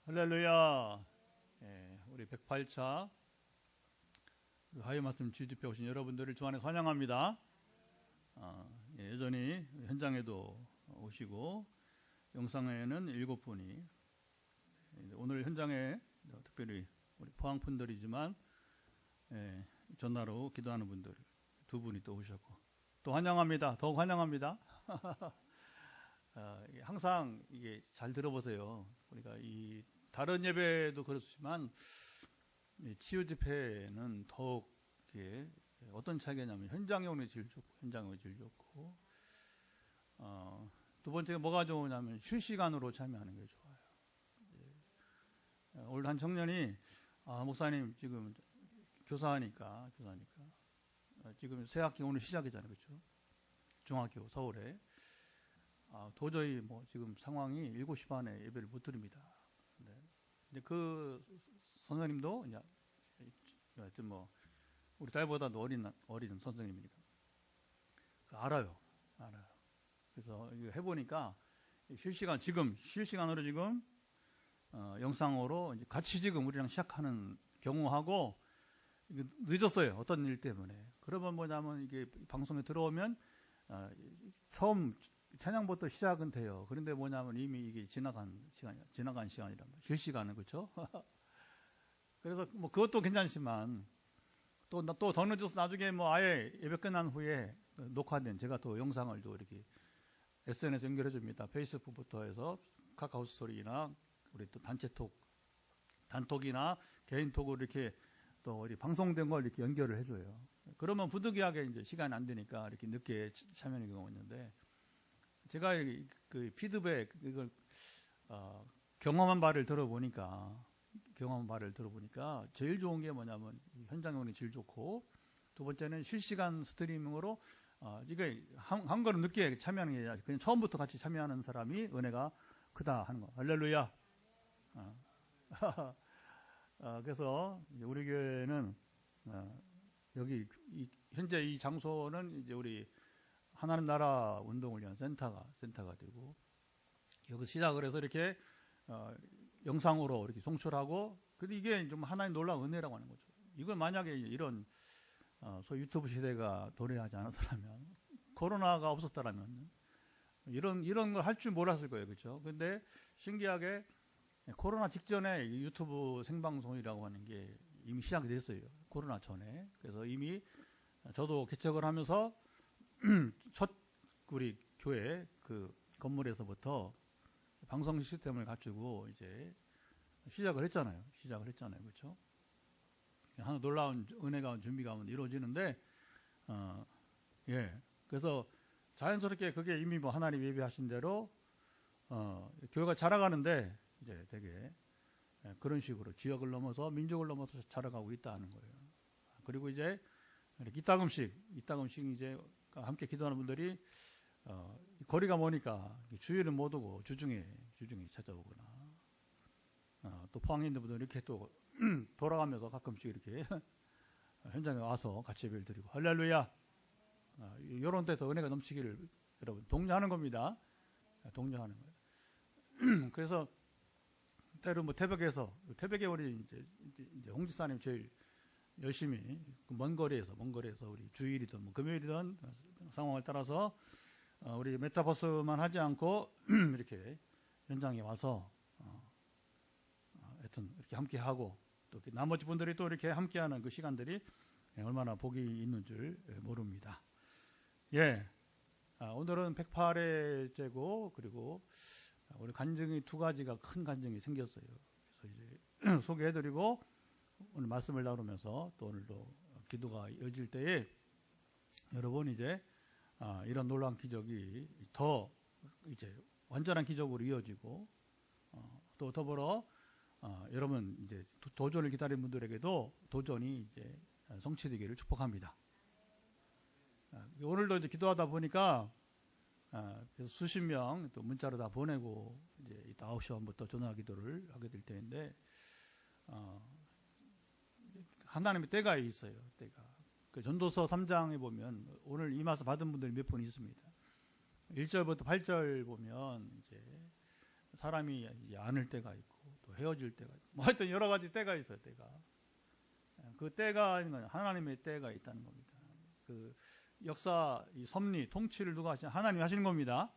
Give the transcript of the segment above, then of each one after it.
할렐루야. 예, 우리 108차 화요 말씀 지집해 오신 여러분들을 주 안에서 환영합니다. 예, 여전히 현장에도 오시고 영상에는 7분이, 오늘 현장에 특별히 우리 포항 분들이지만 전화로 기도하는 분들 2분이 또 오셨고 또 환영합니다. 더욱 환영합니다. 항상 이게 잘 들어보세요. 우리가 이 다른 예배도 그렇지만 치유 집회는 더욱 이게 어떤 차이냐면 현장에 오는 질 좋고 현장에 오는 질 좋고, 두 번째가 뭐가 좋으냐면 실시간으로 참여하는 게 좋아요. 오늘 한 청년이 목사님 지금 교사하니까 지금 새 학기 오늘 시작이잖아요, 그렇죠? 중학교 서울에 도저히 뭐 지금 상황이 7시 반에 예배를 못 드립니다. 근데 그 선생님도 이제 하여튼 뭐 우리 딸보다도 어린 선생님이니까 알아요. 그래서 이거 해보니까 실시간으로 지금 영상으로 이제 같이 지금 우리랑 시작하는 경우하고 늦었어요. 어떤 일 때문에. 그러면 뭐냐면 이게 방송에 들어오면 처음 찬양부터 시작은 돼요. 그런데 뭐냐면 이미 이게 지나간 시간이란 말이에요. 실시간은, 그렇죠? 그래서 뭐 그것도 괜찮지만 또 더 늦어서 나중에 뭐 아예 예배 끝난 후에 녹화된 제가 또 영상을 또 이렇게 SNS 연결해 줍니다. 페이스북부터 해서 카카오 스토리나 우리 또 단톡이나 개인톡으로 이렇게 또 우리 방송된 걸 이렇게 연결을 해줘요. 그러면 부득이하게 이제 시간이 안 되니까 이렇게 늦게 참여하는 경우가 있는데, 제가 그 피드백 이걸 경험한 바를 들어보니까 제일 좋은 게 뭐냐면 현장에 오는 질 좋고, 두 번째는 실시간 스트리밍으로 이게 한 걸음 늦게 참여하는 게 아니라 그냥 처음부터 같이 참여하는 사람이 은혜가 크다 하는 거. 할렐루야. 그래서 우리 교회는 여기 현재 이 장소는 이제 우리 하나님 나라 운동을 위한 센터가 되고, 여기서 시작을 해서 이렇게 영상으로 이렇게 송출하고, 근데 이게 좀 하나님 놀라운 은혜라고 하는 거죠. 이걸 만약에 이런 소위 유튜브 시대가 도래하지 않았더라면, 코로나가 없었더라면 이런 걸 할 줄 몰랐을 거예요, 그렇죠? 근데 신기하게 코로나 직전에 유튜브 생방송이라고 하는 게 이미 시작이 됐어요. 코로나 전에. 그래서 이미 저도 개척을 하면서 첫 우리 교회 그 건물에서부터 방송 시스템을 갖추고 이제 시작을 했잖아요. 그렇죠? 하나 놀라운 은혜가 준비가 이루어지는데, 그래서 자연스럽게 그게 이미 뭐 하나님 예비하신 대로 교회가 자라가는데 이제 되게 그런 식으로 지역을 넘어서 민족을 넘어서 자라가고 있다는 거예요. 그리고 이제 이따금씩 이제 함께 기도하는 분들이 거리가 머니까 주일은 못 오고 주중에 찾아오거나, 또 포항에 있는 분들은 이렇게 또 돌아가면서 가끔씩 이렇게 현장에 와서 같이 예배를 드리고, 할렐루야. 이런 데 더 은혜가 넘치기를 여러분 독려하는 겁니다. 독려하는 거예요. 그래서 때로 뭐 태백에 우리 이제 홍 지사님 제일 열심히 먼 거리에서 우리 주일이든 뭐 금요일이든 상황을 따라서 우리 메타버스만 하지 않고 이렇게 현장에 와서 하여튼 이렇게 함께 하고, 또 나머지 분들이 또 이렇게 함께하는 그 시간들이 얼마나 복이 있는 줄 모릅니다. 오늘은 108회째고, 그리고 우리 간증이 2가지가 큰 간증이 생겼어요. 그래서 이제 소개해드리고 오늘 말씀을 나누면서 또 오늘도 기도가 이어질 때에 여러분 이제 이런 놀라운 기적이 더 이제 완전한 기적으로 이어지고, 또 더불어 여러분 이제 도전을 기다리는 분들에게도 도전이 이제 성취되기를 축복합니다. 오늘도 이제 기도하다 보니까 그래서 수십 명 또 문자로 다 보내고, 이제 이따 9시 반부터 전화 기도를 하게 될 텐데, 하나님의 때가 있어요. 그 전도서 3장에 보면 오늘 이 말씀 받은 분들이 몇 분 있습니다. 1절부터 8절 보면 이제 사람이 이제 안을 때가 있고 또 헤어질 때가 있고, 뭐 하여튼 여러 가지 때가 있어요. 때가. 그 때가 있는 건 하나님의 때가 있다는 겁니다. 그 역사, 이 섭리, 통치를 누가 하시냐? 하나님이 하시는 겁니다.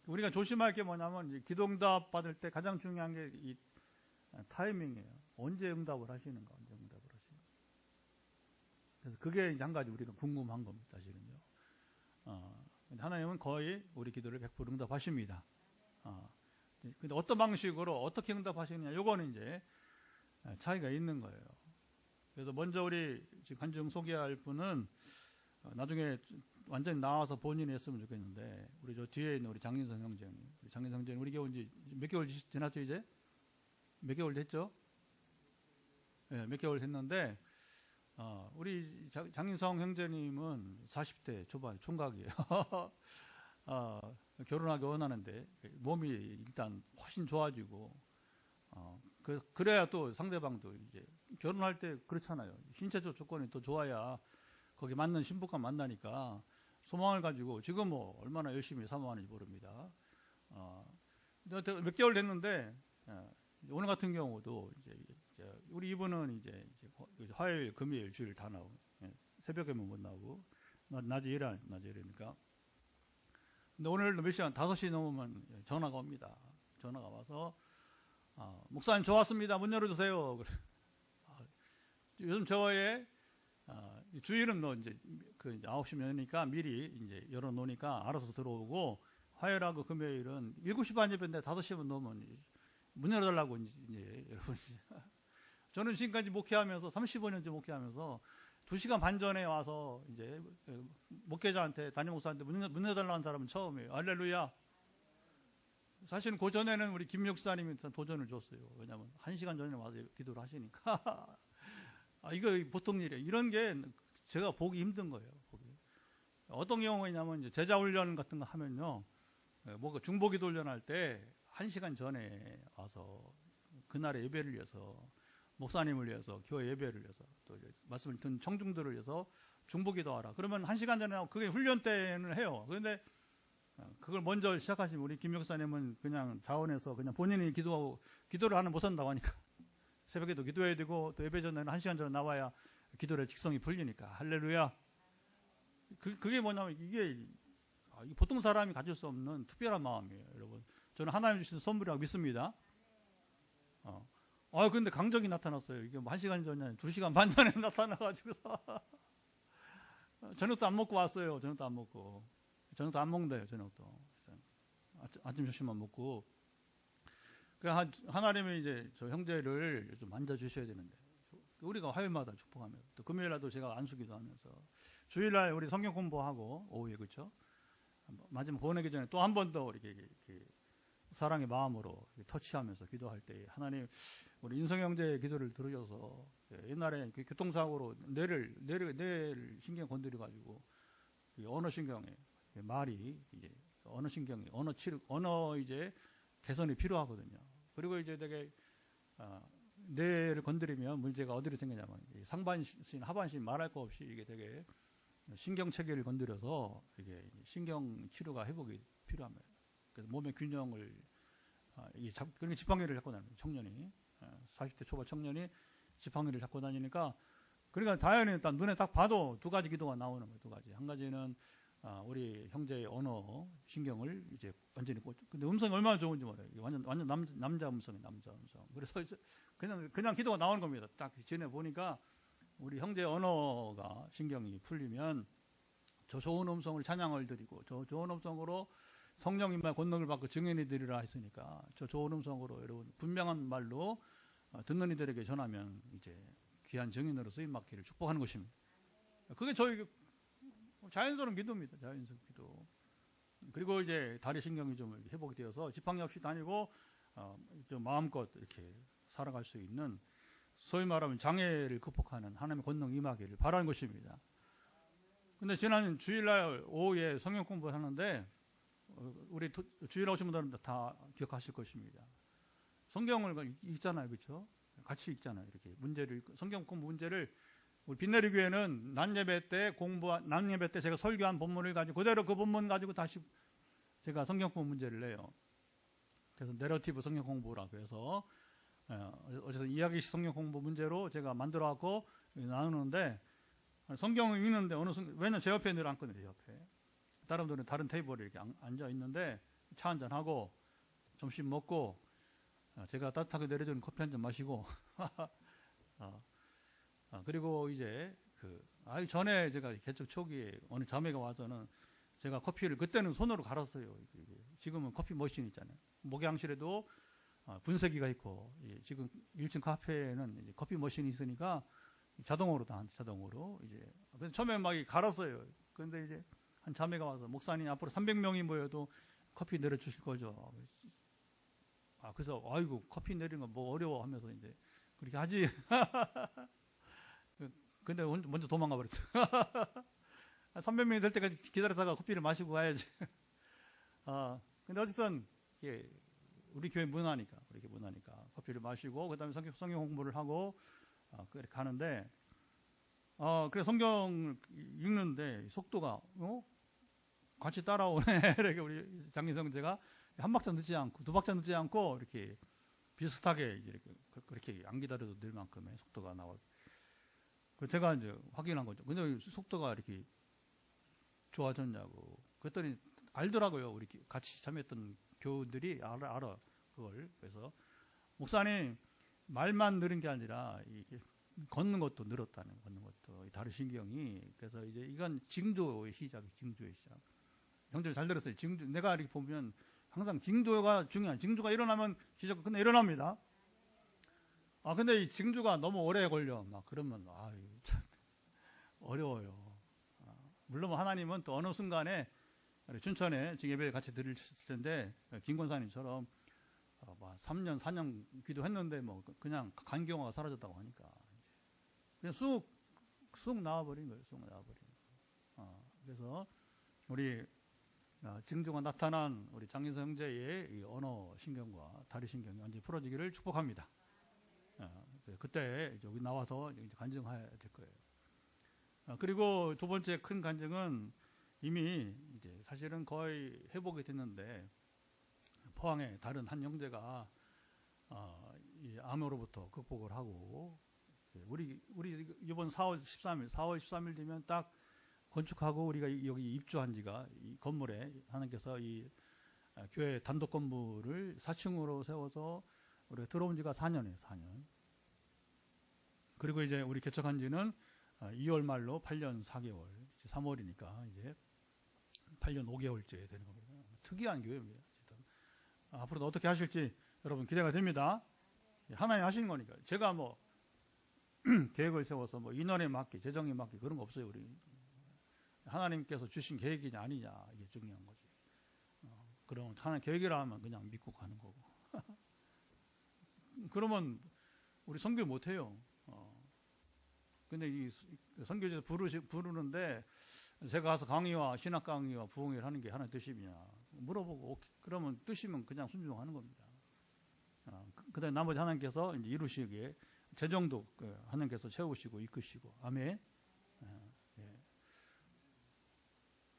우리가 조심할 게 뭐냐면 기도응답 받을 때 가장 중요한 게 이 타이밍이에요. 언제 응답을 하시는가, 언제 응답을 하시는가. 그래서 그게 이제 한 가지 우리가 궁금한 겁니다, 사실은요. 하나님은 거의 우리 기도를 100% 응답하십니다. 근데 어떤 방식으로 어떻게 응답하시느냐, 요거는 이제 차이가 있는 거예요. 그래서 먼저 우리 지금 간증 소개할 분은 나중에 완전히 나와서 본인이 했으면 좋겠는데, 우리 저 뒤에 있는 우리 장인성 형제님, 장인성 형제님 우리 교회 이제 몇 개월 지났죠? 이제 몇 개월 됐죠? 네, 몇 개월 됐는데, 우리 장인성 형제님은 40대 초반 총각이에요. 결혼하기 원하는데 몸이 일단 훨씬 좋아지고, 그래야 또 상대방도 이제 결혼할 때 그렇잖아요. 신체적 조건이 더 좋아야 거기 맞는 신부가 만나니까 소망을 가지고 지금 뭐 얼마나 열심히 사모하는지 모릅니다. 몇 개월 됐는데, 오늘 같은 경우도 이제 우리 이분은 이제 화요일, 금요일, 주일 다 나오고, 새벽에만 못 나오고, 낮에 일하니까. 근데 오늘 몇 시간, 5시 넘으면 전화가 옵니다. 전화가 와서, 목사님 좋았습니다. 문 열어주세요. 요즘 저의, 주일은 뭐 이제 9시 면이니까 미리 이제 열어놓으니까 알아서 들어오고, 화요일하고 금요일은 7시 반 예배인데 5시만 넘으면 문 열어달라고 이제 여러분. 저는 지금까지 목회하면서 35년째 목회하면서 2시간 반 전에 와서 이제 목회자한테, 담임 목사한테 문 열어달라는 사람은 처음이에요. 할렐루야. 사실은 그 전에는 우리 김 목사님이 도전을 줬어요. 왜냐하면 1시간 전에 와서 기도를 하시니까. 이거 보통 일이에요. 이런 게 제가 보기 힘든 거예요. 어떤 경우냐면 이제 제자 훈련 같은 거 하면요, 뭐 중보기도 훈련할 때 1시간 전에 와서 그날의 예배를 위해서, 목사님을 위해서, 교회 예배를 위해서, 또 이제 말씀을 듣는 청중들을 위해서 중보기도 하라. 그러면 1시간 전에 하고, 그게 훈련 때는 해요. 그런데 그걸 먼저 시작하시면 우리 김 목사님은 그냥 자원해서 그냥 본인이 기도를 하는 못 산다고 하니까 새벽에도 기도해야 되고, 또 예배 전에는 1시간 전에 나와야 기도의 직성이 풀리니까. 할렐루야. 그게 뭐냐면 이게 보통 사람이 가질 수 없는 특별한 마음이에요, 여러분. 저는 하나님 주신 선물이라고 믿습니다. 근데 강적이 나타났어요. 이게 뭐 1시간 전에, 2시간 반 전에 나타나가지고서. 저녁도 안 먹고 왔어요. 저녁도 안 먹고. 저녁도 안 먹는데요, 저녁도. 아침, 점심만 먹고. 하나님이 이제 저 형제를 좀 만져주셔야 되는데, 우리가 화요일마다 축복하면서, 또 금요일날도 제가 안수기도 하면서, 주일날 우리 성경 공부하고, 오후에, 그렇죠? 마지막 보내기 전에 또 한 번 더 이렇게 사랑의 마음으로 터치하면서 기도할 때, 하나님, 우리 인성 형제의 기도를 들으셔서, 옛날에 교통사고로 뇌를 신경 건드려가지고, 언어신경에, 말이 이제, 언어신경이, 언어 이제 개선이 필요하거든요. 그리고 이제 되게, 뇌를 건드리면 문제가 어디로 생기냐면, 상반신, 하반신 말할 거 없이 이게 되게 신경 체계를 건드려서 이게 신경 치료가 회복이 필요합니다. 그래서 몸의 균형을, 그러니까 지팡이를 잡고 다니는 청년이, 40대 초반 청년이 지팡이를 잡고 다니니까, 그러니까 자연히 일단 눈에 딱 봐도 2가지 기도가 나오는 거예요. 2가지. 한 가지는 우리 형제의 언어 신경을 이제 완전히 근데 음성이 얼마나 좋은지 몰라요. 완전 남자 음성이 남자 음성. 그래서 그냥 기도가 나오는 겁니다. 딱 지내 보니까 우리 형제의 언어가 신경이 풀리면 저 좋은 음성을 찬양을 드리고, 저 좋은 음성으로 성령님의 권능을 받고 증인이 되리라 했으니까, 저 좋은 음성으로 여러분 분명한 말로 듣는 이들에게 전하면 이제 귀한 증인으로 쓰임 받기를 축복하는 것입니다. 그게 저희 자연스러운 기도입니다. 자연스러운 기도. 그리고 이제 다리 신경이 좀 회복이 되어서 지팡이 없이 다니고, 좀 마음껏 이렇게 살아갈 수 있는, 소위 말하면 장애를 극복하는 하나님의 권능 임하기를 바라는 것입니다. 근데 지난 주일날 오후에 성경 공부를 하는데, 우리 주일 오신 분들은 다 기억하실 것입니다. 성경을 읽잖아요, 그렇죠? 같이 읽잖아요. 이렇게 문제를, 성경 공부 문제를, 우리 빛내리 교회는 낮 예배 때 제가 설교한 본문을 가지고 그대로 그 본문 가지고 다시 제가 성경 공부 문제를 내요. 그래서 내러티브 성경 공부라고 해서 어쨌든 이야기식 성경 공부 문제로 제가 만들어갖고 나누는데, 성경을 읽는데 왜냐면 제 옆에 늘 앉거든요. 제 옆에 다른 분들은 다른 테이블에 이렇게 앉아 있는데 차 한잔 하고 점심 먹고 제가 따뜻하게 내려주는 커피 한잔 마시고 그리고 이제 전에 제가 개척 초기에 어느 자매가 와서는 제가 커피를 그때는 손으로 갈았어요. 지금은 커피 머신 있잖아요. 목양실에도 분쇄기가 있고, 지금 1층 카페에는 이제 커피 머신이 있으니까 자동으로 이제 처음에 막 갈았어요. 그런데 이제 한 자매가 와서 목사님 앞으로 300명이 모여도 커피 내려주실 거죠. 그래서 아이고 커피 내리는 건 뭐 어려워 하면서 이제 그렇게 하지. 근데 먼저 도망가 버렸어. 300명이 될 때까지 기다렸다가 커피를 마시고 가야지. 근데 어쨌든 우리 교회 문화니까 커피를 마시고 그다음에 성경 공부를 하고 그렇게 가는데, 그래 성경 읽는데 속도가 같이 따라오네. 이렇게 우리 장인성제가 한 박자 늦지 않고 두 박자 늦지 않고 이렇게 비슷하게 이렇게 그렇게 안 기다려도 될 만큼의 속도가 나와서 제가 이제 확인한 거죠. 근데 속도가 이렇게 좋아졌냐고. 그랬더니 알더라고요. 우리 같이 참여했던 교우들이 알아 그걸. 그래서 목사님 말만 늘은 게 아니라 이게 걷는 것도 늘었다는, 걷는 것도 다른 신경이. 그래서 이제 이건 징조의 시작이, 징조의 시작. 형들 잘 들었어요. 징조, 내가 이렇게 보면 항상 징조가 중요한, 징조가 일어나면 기적 근데 일어납니다. 근데 이 징조가 너무 오래 걸려. 막 그러면 참 어려워요. 물론 하나님은 또 어느 순간에 춘천에 지금 예배 같이 드릴 텐데 김권사님처럼 3년 4년 기도했는데 뭐 그냥 간경화가 사라졌다고 하니까 그냥 쑥 나와버린 거예요. 쑥 나와버린 거예요. 그래서 우리 징조가 나타난 우리 장인성 형제의 이 언어 신경과 다리 신경이 완전히 풀어지기를 축복합니다. 그때 여기 나와서 이제 간증해야 될 거예요. 그리고 두 번째 큰 간증은 이미 이제 사실은 거의 회복이 됐는데, 포항에 다른 한 형제가 이 암으로부터 극복을 하고, 우리 이번 4월 13일 되면 딱 건축하고 우리가 여기 입주한 지가, 이 건물에 하나님께서 이 교회 단독 건물을 4층으로 세워서 우리가 들어온 지가 4년이에요. 4년. 그리고 이제 우리 개척한 지는 2월 말로 8년 4개월, 3월이니까 이제 8년 5개월째 되는 겁니다. 특이한 교회입니다. 앞으로도 어떻게 하실지 여러분 기대가 됩니다. 하나님 하시는 거니까. 제가 뭐 계획을 세워서 뭐 인원에 맞게, 재정에 맞게 그런 거 없어요. 우리 하나님께서 주신 계획이냐 아니냐 이게 중요한 거지. 그럼 하나님 계획이라 하면 그냥 믿고 가는 거고. 그러면 우리 선교 못 해요. 근데 이 선교지에서 부르는데 제가 가서 강의와 신학 강의와 부흥회를 하는 게 하나님 뜻이냐 물어보고, 오케이. 그러면 뜻이면 그냥 순종하는 겁니다. 그다음에 나머지 하나님께서 이제 이루시기에 재정도 하나님께서 채우시고 이끄시고, 아멘.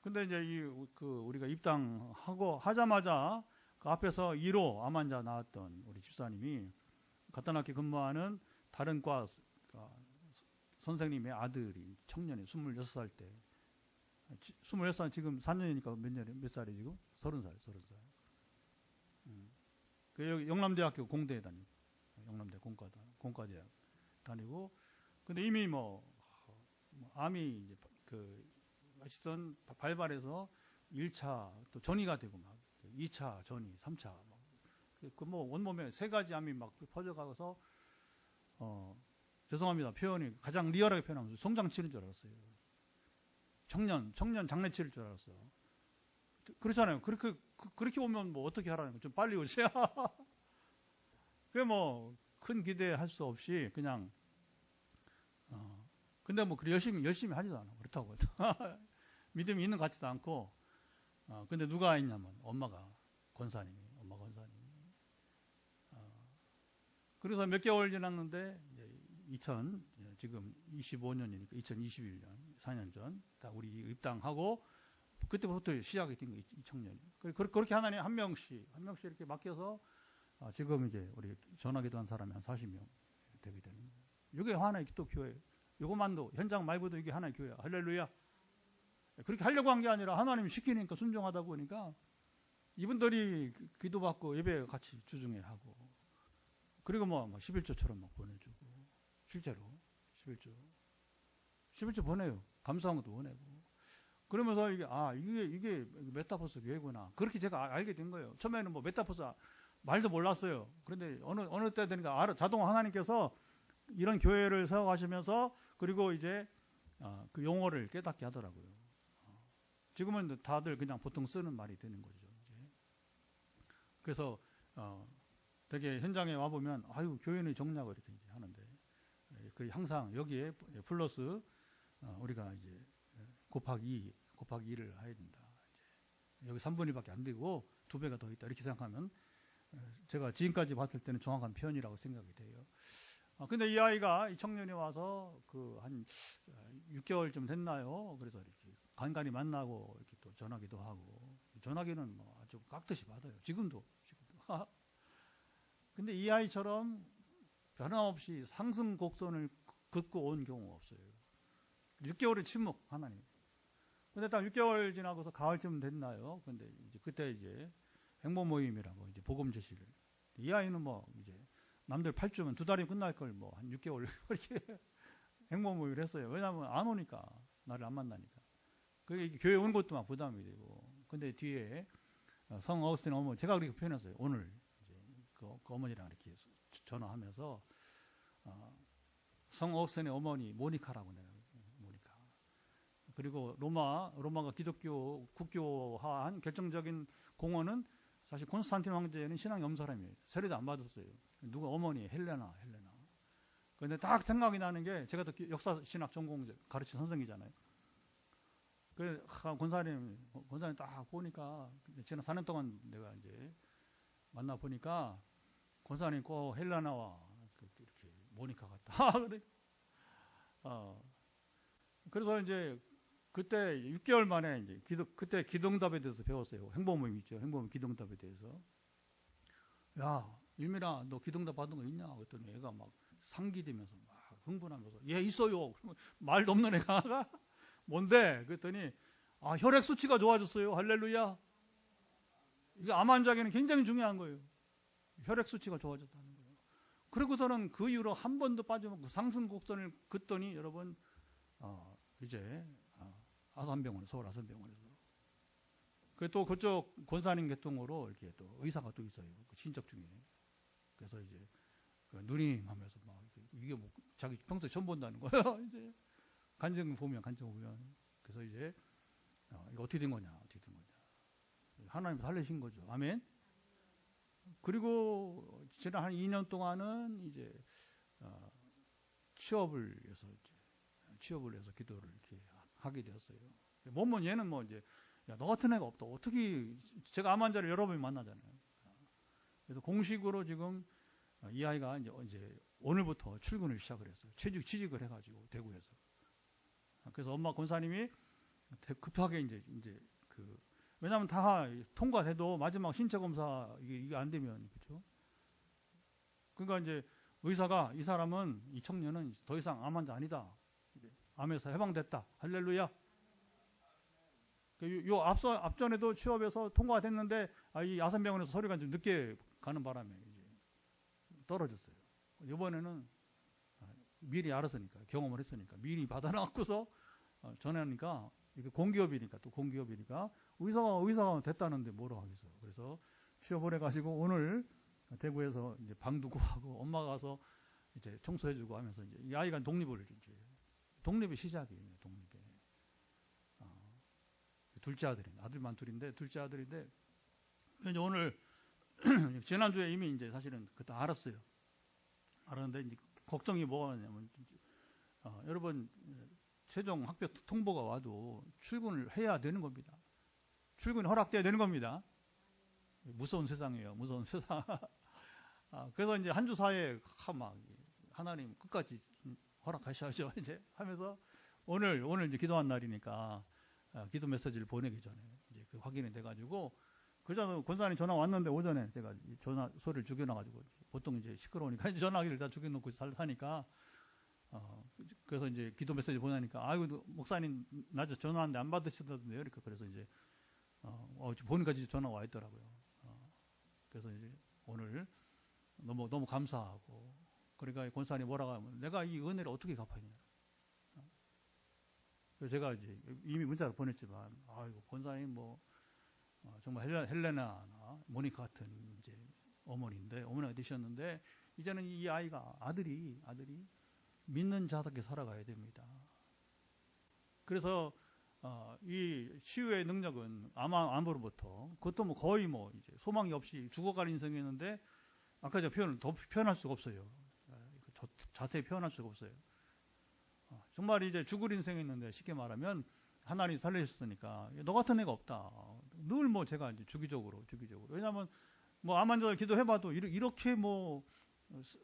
근데 이제 우리가 입당하고 하자마자 그 앞에서 1호 암 환자 나왔던 우리 집사님이 갖다놨게 근무하는 다른 과 선생님의 아들이 청년이 26살 때, 26살 지금 4년이니까 몇 살이 지금? 30살. 여기 영남대학교 공대에 다니고, 영남대 공과대학 다니고, 근데 이미 암이 이제 어쨌든 발발해서 1차 또 전이가 되고 막 2차 전이, 3차 온몸에 3가지 암이 막 퍼져가서 죄송합니다. 표현이 가장 리얼하게 표현하면 성장 치는 줄 알았어요. 청년 장례 치를 줄 알았어요. 그렇잖아요. 그렇게 오면 뭐 어떻게 하라는 거예요? 좀 빨리 오세요. 그게 큰 기대할 수 없이 그냥 근데 열심히 하지도 않아. 그렇다고 해도 믿음이 있는 것 같지도 않고. 근데 누가 있냐면 엄마 권사님이. 그래서 몇 개월 지났는데 지금 25년이니까 2021년 4년 전 딱 우리 입당하고 그때부터 시작이 된 거예요. 이 청년이. 그렇게 하나님 한 명씩 이렇게 맡겨서 지금 이제 우리 전화기도 한 사람이 한 40명 되게 되는 거예요. 이게 하나의 또 교회예요. 이것만도 현장 말고도 이게 하나의 교회야. 할렐루야. 그렇게 하려고 한 게 아니라 하나님이 시키니까 순종하다 보니까 이분들이 기도받고 예배 같이 주중에 하고, 그리고 뭐 11조처럼 막 보내주고, 실제로 11조 보내요. 감사함도 보내고. 그러면서 이게 메타포스 교회구나. 그렇게 제가 알게 된 거예요. 처음에는 뭐 메타포스 말도 몰랐어요. 그런데 어느 때 되니까 자동 하나님께서 이런 교회를 세워가시면서, 그리고 이제 그 용어를 깨닫게 하더라고요. 지금은 다들 그냥 보통 쓰는 말이 되는 거죠. 이제. 그래서 되게 현장에 와 보면 교회는 정략을 이렇게 이제 하는데, 그 항상 여기에 플러스 우리가 이제 곱하기 2를 해야 된다. 이제 여기 3분의 1밖에 안 되고 2배가 더 있다. 이렇게 생각하면 제가 지금까지 봤을 때는 정확한 표현이라고 생각이 돼요. 근데 이 아이가, 이 청년이 와서 한 6개월쯤 됐나요? 그래서 이렇게 간간히 만나고 이렇게 또 전화기도 하고, 전화기는 뭐 아주 깍듯이 받아요. 지금도. 근데 이 아이처럼 변함없이 상승 곡선을 긋고 온 경우가 없어요. 6개월의 침묵, 하나님. 근데 딱 6개월 지나고서 가을쯤 됐나요? 근데 그때 이제 행보 모임이라고 이제 복음 제시를. 이 아이는 뭐 이제 남들 8주면 2달이 끝날 걸 뭐 한 6개월 이렇게 행보 모임을 했어요. 왜냐하면 안 오니까, 나를 안 만나니까. 그게 교회 온 것도 막 부담이 되고. 근데 뒤에 성 어거스틴 어머니, 제가 그렇게 표현했어요. 오늘 이제 그 어머니랑 이렇게 전화하면서 성 어거스틴의 어머니 모니카라고 내가, 모니카. 그리고 로마가 기독교 국교화한 결정적인 공헌은 사실 콘스탄틴 황제는 신앙이 없는 사람이에요. 세례도 안 받았어요. 누가 어머니 헬레나. 근데 딱 생각이 나는 게, 제가 또 역사 신학 전공 가르친 선생이잖아요. 그 권사님 딱 보니까, 지난 4년 동안 내가 이제 만나 보니까 권사님 꼭 헬레나와 이렇게 모니카 같다. 그래서 이제 그때 6개월 만에 이제 그때 기도응답에 대해서 배웠어요. 행보모임 있죠. 행보모임 기도응답에 대해서. 야, 유미라, 너 기도응답 받은 거 있냐? 그랬더니 애가 막 상기되면서 막 흥분하면서, 예, 있어요. 그러면 말도 없는 애가 뭔데? 그랬더니 혈액 수치가 좋아졌어요. 할렐루야. 이게 암 환자에게는 굉장히 중요한 거예요. 혈액 수치가 좋아졌다는 거예요. 그리고서는 그 이후로 한 번도 빠져먹고 상승 곡선을 긋더니, 여러분 이제 서울 아산병원에서 또 그쪽 권사님 계통으로 이렇게 또 의사가 또 있어요. 그 친척 중에. 그래서 이제 누님 하면서 막 이게 뭐 자기 평소에 처음 본다는 거예요. 이제 간증 보면. 그래서 이제 이거 어떻게 된 거냐. 하나님 살리신 거죠. 아멘. 그리고 지난 한 2년 동안은 이제 취업을 해서 기도를 이렇게 하게 되었어요. 몸은 얘는 뭐 이제, 야, 너 같은 애가 없다. 어떻게, 제가 암 환자를 여러 번 만나잖아요. 그래서 공식으로 지금 이 아이가 이제 오늘부터 출근을 시작을 했어요. 취직을 해가지고 대구에서. 그래서 엄마 권사님이 급하게 이제 왜냐하면 다 통과돼도 마지막 신체 검사 이게 안 되면, 그렇죠? 그러니까 이제 의사가, 이 사람은, 이 청년은 더 이상 암 환자 아니다. 암에서 해방됐다. 할렐루야. 요 앞전에도 취업해서 통과됐는데, 이 아산병원에서 서류가 좀 늦게 가는 바람에 이제 떨어졌어요. 이번에는 미리 알았으니까, 경험을 했으니까, 미리 받아놨고서 전화하니까, 이게 공기업이니까 의사가 됐다는데 뭐라고 하겠어요. 그래서 취업을 해가지고 오늘 대구에서 이제 방도 구하고 엄마가 가서 이제 청소해주고 하면서 이제 이 아이가 독립의 시작이에요. 독립의. 둘째 아들만 둘인데, 둘째 아들인데, 이제 오늘 지난주에 이미 이제 사실은 그때 알았는데 이제 걱정이 뭐가 있냐면, 여러분, 최종 학교 통보가 와도 출근을 해야 되는 겁니다. 출근이 허락돼야 되는 겁니다. 무서운 세상이에요. 무서운 세상. 그래서 이제 한 주 사이에 막 하나님 끝까지 허락하셔야죠. 이제 하면서 오늘 이제 기도한 날이니까 기도 메시지를 보내기 전에 이제 그 확인이 돼가지고 그전에 권사님 전화 왔는데 오전에 제가 전화 소리를 죽여놔가지고 보통 이제 시끄러우니까 전화기를 다 죽여놓고 사니까 그래서 이제 기도 메시지 보내니까 아이고 목사님 낮에 전화하는데 안 받으시던데요. 그래서 이제 보니까 이제 전화가 와 있더라고요. 그래서 이제 오늘 너무 감사하고 그러니까 권사님 뭐라고 하면 내가 이 은혜를 어떻게 갚아야냐. 그래서 제가 이제 이미 문자를 보냈지만 아이고 권사님 뭐 정말 헬레나나 모니카 같은 이제 어머니가 되셨는데 이제는 이 아이가 아들이 믿는 자답게 살아가야 됩니다. 그래서 이 치유의 능력은 암으로부터 그것도 뭐 거의 뭐 이제 소망이 없이 죽어갈 인생이었는데 아까 제가 표현을 더 표현할 수가 없어요. 자세히 표현할 수가 없어요. 정말 이제 죽을 인생이었는데 쉽게 말하면 하나님이 살리셨으니까 너 같은 애가 없다. 늘 뭐 제가 이제 주기적으로 왜냐하면 뭐 암 환자들 기도해봐도 이렇게 뭐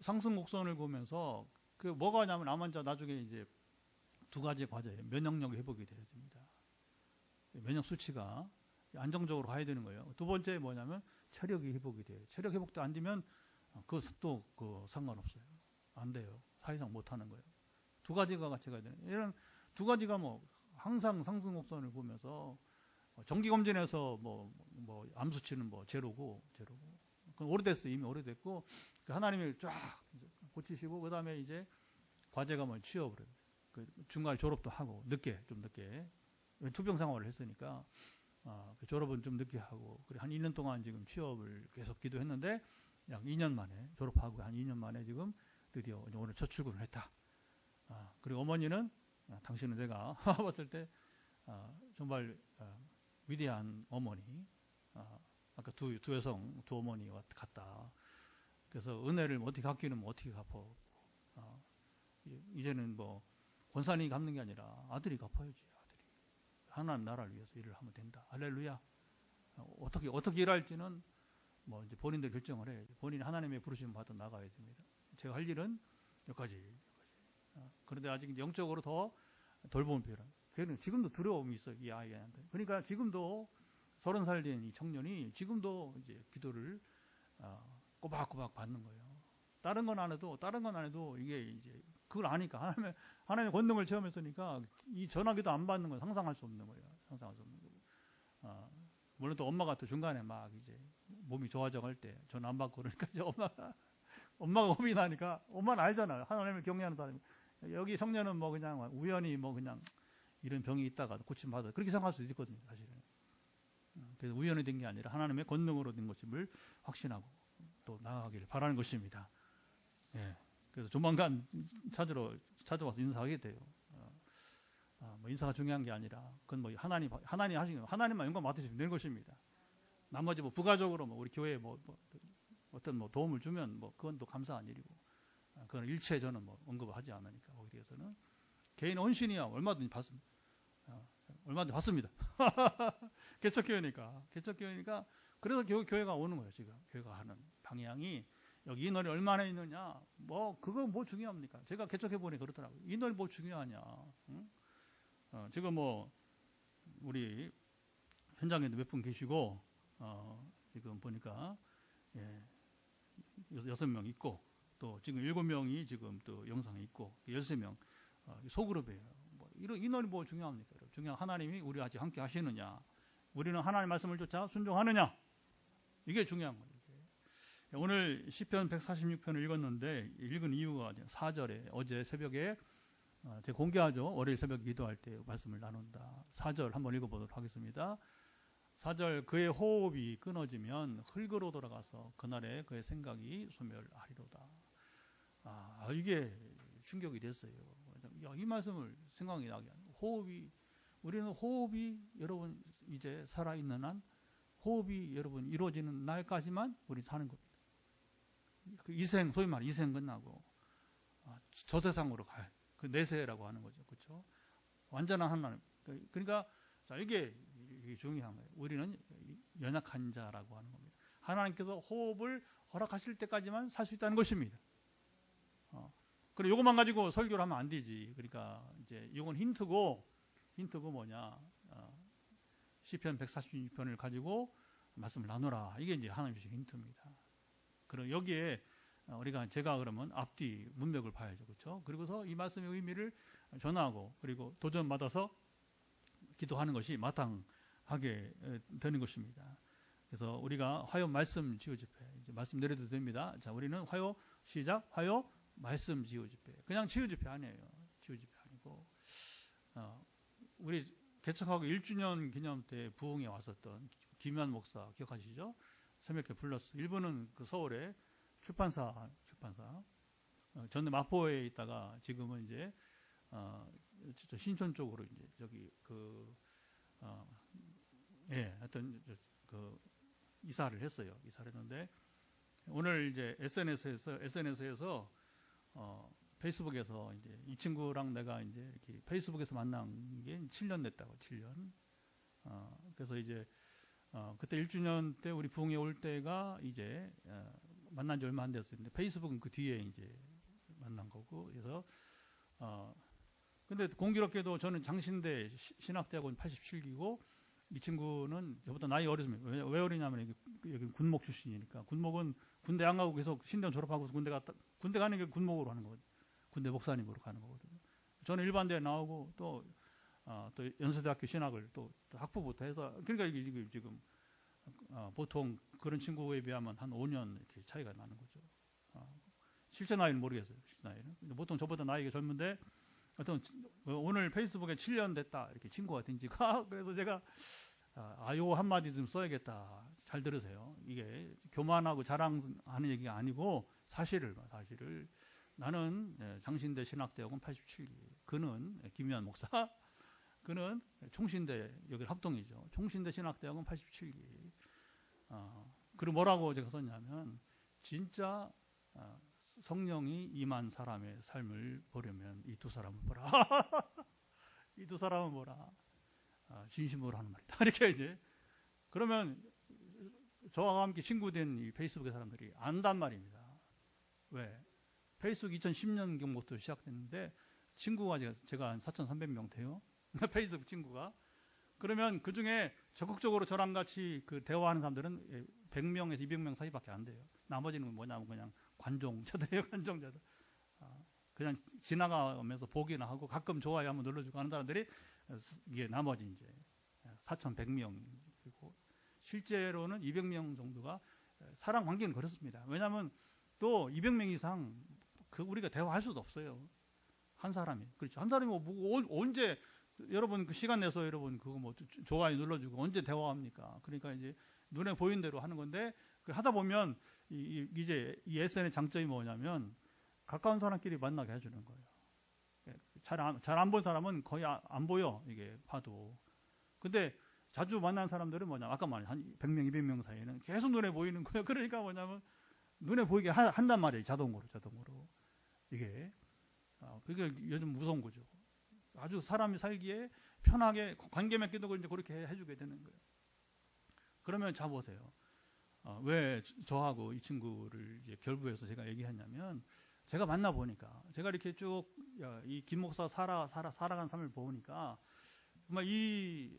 상승 곡선을 보면서 그 뭐가 하냐면 암 환자 나중에 이제 두 가지 과제예요. 면역력이 회복이 돼야 됩니다. 면역 수치가 안정적으로 가야 되는 거예요. 두 번째 뭐냐면 체력이 회복이 돼요. 체력 회복도 안 되면 그것도 상관없어요. 안 돼요. 사실상 못 하는 거예요. 두 가지가 같이 가야 되는. 이런 두 가지가 뭐 항상 상승 곡선을 보면서 정기 검진에서 뭐 암 수치는 뭐 제로고 그건 오래됐어요. 이미 오래됐고 하나님이 쫙 고치시고 그다음에 이제 과제가 뭐 취업을 해요. 그 중간에 졸업도 하고 좀 늦게 투병 생활을 했으니까 그 졸업은 좀 늦게 하고 그래 한 1년 동안 지금 취업을 계속 기도했는데 약 2년 만에 졸업하고 한 2년 만에 지금 드디어 오늘 첫 출근을 했다. 그리고 어머니는 당신은 제가 봤을 때 정말 위대한 어머니. 아까 두 여성 두 어머니와 같다. 그래서 은혜를 어떻게 갚기는 뭐 어떻게 갚어. 이제는 뭐 권사님이 갚는 게 아니라 아들이 갚아야지. 아들이 하나님 나라를 위해서 일을 하면 된다. 할렐루야. 어떻게 일할지는 뭐 이제 본인들 결정을 해. 본인이 하나님의 부르심을 받아 나가야 됩니다. 제가 할 일은 여기까지. 그런데 아직 이제 영적으로 더 돌봄을 필요한. 걔는 지금도 두려움이 있어요. 이 아이한테. 그러니까 지금도 30살 된 이 청년이 지금도 이제 기도를 꼬박꼬박 받는 거예요. 다른 건 안 해도 이게 이제 그걸 아니까 하나님의 권능을 체험했으니까 이 전화기도 안 받는 건 상상할 수 없는 거예요. 상상할 수 없는 거고. 물론 또 엄마가 또 중간에 막 이제 몸이 좋아져 갈 때 전화 안 받고 그러니까 이제 엄마가 겁이 나니까 엄마는 알잖아요. 하나님을 경외하는 사람이. 여기 청년은 뭐 그냥 우연히 뭐 그냥 이런 병이 있다가 고침받아 그렇게 생각할 수도 있거든요. 사실은. 그래서 우연히 된 게 아니라 하나님의 권능으로 된 것임을 확신하고 또 나아가기를 바라는 것입니다. 예. 그래서 조만간 찾아와서 인사하게 돼요. 뭐 인사가 중요한 게 아니라 그건 뭐 하나님 하시는 거 하나님만 영광 맡으시면 되는 것입니다. 나머지 뭐 부가적으로 뭐 우리 교회에 뭐 어떤 뭐 도움을 주면 뭐 그건 또 감사한 일이고 그건 일체 저는 뭐 언급을 하지 않으니까 거기에 대해서는 개인 헌신이야 얼마든지 받습니다. 개척교회니까 그래서 교회가 오는 거예요. 지금 교회가 하는 방향이 여기 인원이 얼마나 있느냐 뭐 그거 뭐 중요합니까? 제가 개척해 보니 그렇더라고요. 인원이 뭐 중요하냐? 응? 지금 뭐 우리 현장에도 몇 분 계시고 지금 보니까 6명 있고 또 지금 7명이 지금 또 영상에 있고 13명 소그룹이에요. 뭐 이런 인원이 뭐 중요합니까? 중요한 하나님이 우리와 함께 하시느냐, 우리는 하나님의 말씀을 쫓아 순종하느냐, 이게 중요한 거예요. 오늘 시편 146편을 읽었는데 읽은 이유가 4절에 어제 새벽에 제가 공개하죠. 월요일 새벽 기도할 때 말씀을 나눈다. 4절 한번 읽어보도록 하겠습니다. 4절 그의 호흡이 끊어지면 흙으로 돌아가서 그날에 그의 생각이 소멸하리로다. 이게 충격이 됐어요. 이 말씀을 생각이 나게 하는 우리는 호흡이 여러분 이제 살아있는 한 호흡이 여러분 이루어지는 날까지만 우리 사는 겁니다. 그 이생 소위 말해 이생 끝나고 저 세상으로 가요. 그 내세라고 하는 거죠, 그렇죠? 완전한 하나님. 그러니까 자 이게 중요한 거예요. 우리는 연약한 자라고 하는 겁니다. 하나님께서 호흡을 허락하실 때까지만 살 수 있다는 것입니다. 그리고 이것만 가지고 설교를 하면 안 되지. 그러니까 이제 이건 힌트고 뭐냐? 시편 146편을 가지고 말씀을 나누라. 이게 이제 하나님 주신 힌트입니다. 그리고 여기에 제가 그러면 앞뒤 문맥을 봐야죠. 그렇죠? 그리고서 이 말씀의 의미를 전하고 그리고 도전받아서 기도하는 것이 마땅하게 되는 것입니다. 그래서 우리가 화요 말씀 지요 집회 이제 말씀 내려도 됩니다. 자, 우리는 화요 시작 화요 말씀 지요 집회. 그냥 지요 집회 아니에요. 지요 집회 아니고 우리 개척하고 1주년 기념 때 부흥에 왔었던 김현 목사 기억하시죠? 새벽에 불렀어. 일본은 그 서울에 출판사 전에 마포에 있다가 지금은 이제 신촌 쪽으로 이제 저기 하여튼 이사를 했어요. 이사를 했는데 오늘 이제 SNS에서 페이스북에서 이제 이 친구랑 내가 이제 이렇게 페이스북에서 만난 게 7년 됐다고 7년. 그래서 이제 그때 1주년 때 우리 부흥에 올 때가 이제 만난 지 얼마 안 됐었는데 페이스북은 그 뒤에 이제 만난 거고 그래서 근데 공교롭게도 저는 장신대 신학대학원 87기고 이 친구는 저보다 나이 어렸습니다. 왜 어리냐면 여기 군목 출신이니까 군목은 군대 안 가고 계속 신대원 졸업하고 군대 가는 게 군목으로 하는 거거든요. 군대 목사님으로 가는 거거든요. 저는 일반대에 나오고 또 연세대학교 신학을 또 학부부터 해서 그러니까 이게 지금 보통 그런 친구에 비하면 한 5년 이렇게 차이가 나는 거죠. 실제 나이는 모르겠어요. 실제 나이는. 근데 보통 저보다 나이가 젊은데 하여튼 오늘 페이스북에 7년 됐다 이렇게 친구가 든지가 그래서 제가 요 한마디 좀 써야겠다. 잘 들으세요. 이게 교만하고 자랑하는 얘기가 아니고 사실을 나는 장신대 신학대학원 87기 그는 김현 목사 그는 총신대 여기 합동이죠. 총신대 신학대학원 87기 그리고 뭐라고 제가 썼냐면 진짜 성령이 임한 사람의 삶을 보려면 이 두 사람을 보라. 이 두 사람은 뭐라? 진심으로 하는 말이다. 이렇게 이제 그러면 저와 함께 친구된 이 페이스북의 사람들이 안단 말입니다. 왜? 페이스북 2010년 경부터 시작됐는데 친구가 제가 한 4,300명 돼요. 페이스북 친구가. 그러면 그 중에 적극적으로 저랑 같이 그 대화하는 사람들은 100명에서 200명 사이밖에 안 돼요. 나머지는 뭐냐면 그냥 관종자들이에요. 관종자들. 그냥 지나가면서 보기나 하고 가끔 좋아요 한번 눌러주고 하는 사람들이 이게 나머지 이제 4,100명이고 실제로는 200명 정도가 사람 관계는 그렇습니다. 왜냐하면 또 200명 이상 우리가 대화할 수도 없어요. 한 사람이. 그렇죠. 한 사람이 언제 여러분 그 시간 내서 여러분 그거 뭐 좋아요 눌러주고 언제 대화합니까? 그러니까 이제 눈에 보이는 대로 하는 건데 하다 보면 이제 이 SNS의 장점이 뭐냐면 가까운 사람끼리 만나게 해주는 거예요. 잘 안 본 사람은 거의 안 보여 이게 봐도. 근데 자주 만난 사람들은 뭐냐 아까 말한 한 100명, 200명 사이에는 계속 눈에 보이는 거예요. 그러니까 뭐냐면 눈에 보이게 한단 말이에요. 자동으로 이게 그게 요즘 무서운 거죠. 아주 사람이 살기에 편하게 관계 맺기도 이제 그렇게 해주게 되는 거예요. 그러면 자 보세요. 왜 저하고 이 친구를 이제 결부해서 제가 얘기했냐면 제가 만나 보니까 제가 이렇게 쭉 이 김 목사 살아간 삶을 보니까 정말 이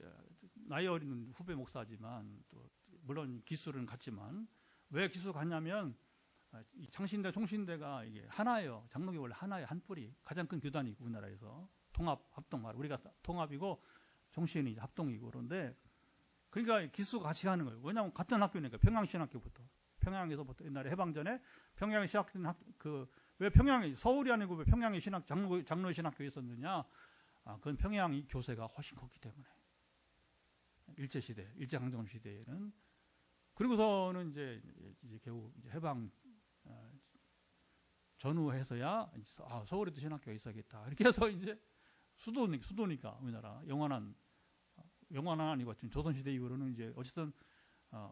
나이 어린 후배 목사지만 또 물론 기술은 같지만 왜 기술 같냐면 이 창신대 총신대가 이게 하나예요. 장로교 원래 하나의 한 뿌리 가장 큰 교단이고 우리나라에서 합동 말 우리가 통합이고 총신이 합동이고 그런데 그러니까 기수가 같이 가는 거예요. 왜냐하면 같은 학교니까 평양에서부터 옛날에 해방 전에 평양에 시작된 왜 평양에 서울이 아니고 왜 평양에 장로의 신학교에 있었느냐? 그건 평양이 교세가 훨씬 컸기 때문에 일제강점기 시대에는 그리고서는 이제 겨우 이제 해방 전후해서야 서울에도 신학교가 있어야겠다 이렇게 해서 이제 수도니까 우리나라 영원한 아니고 지금 조선시대 이후로는 이제 어쨌든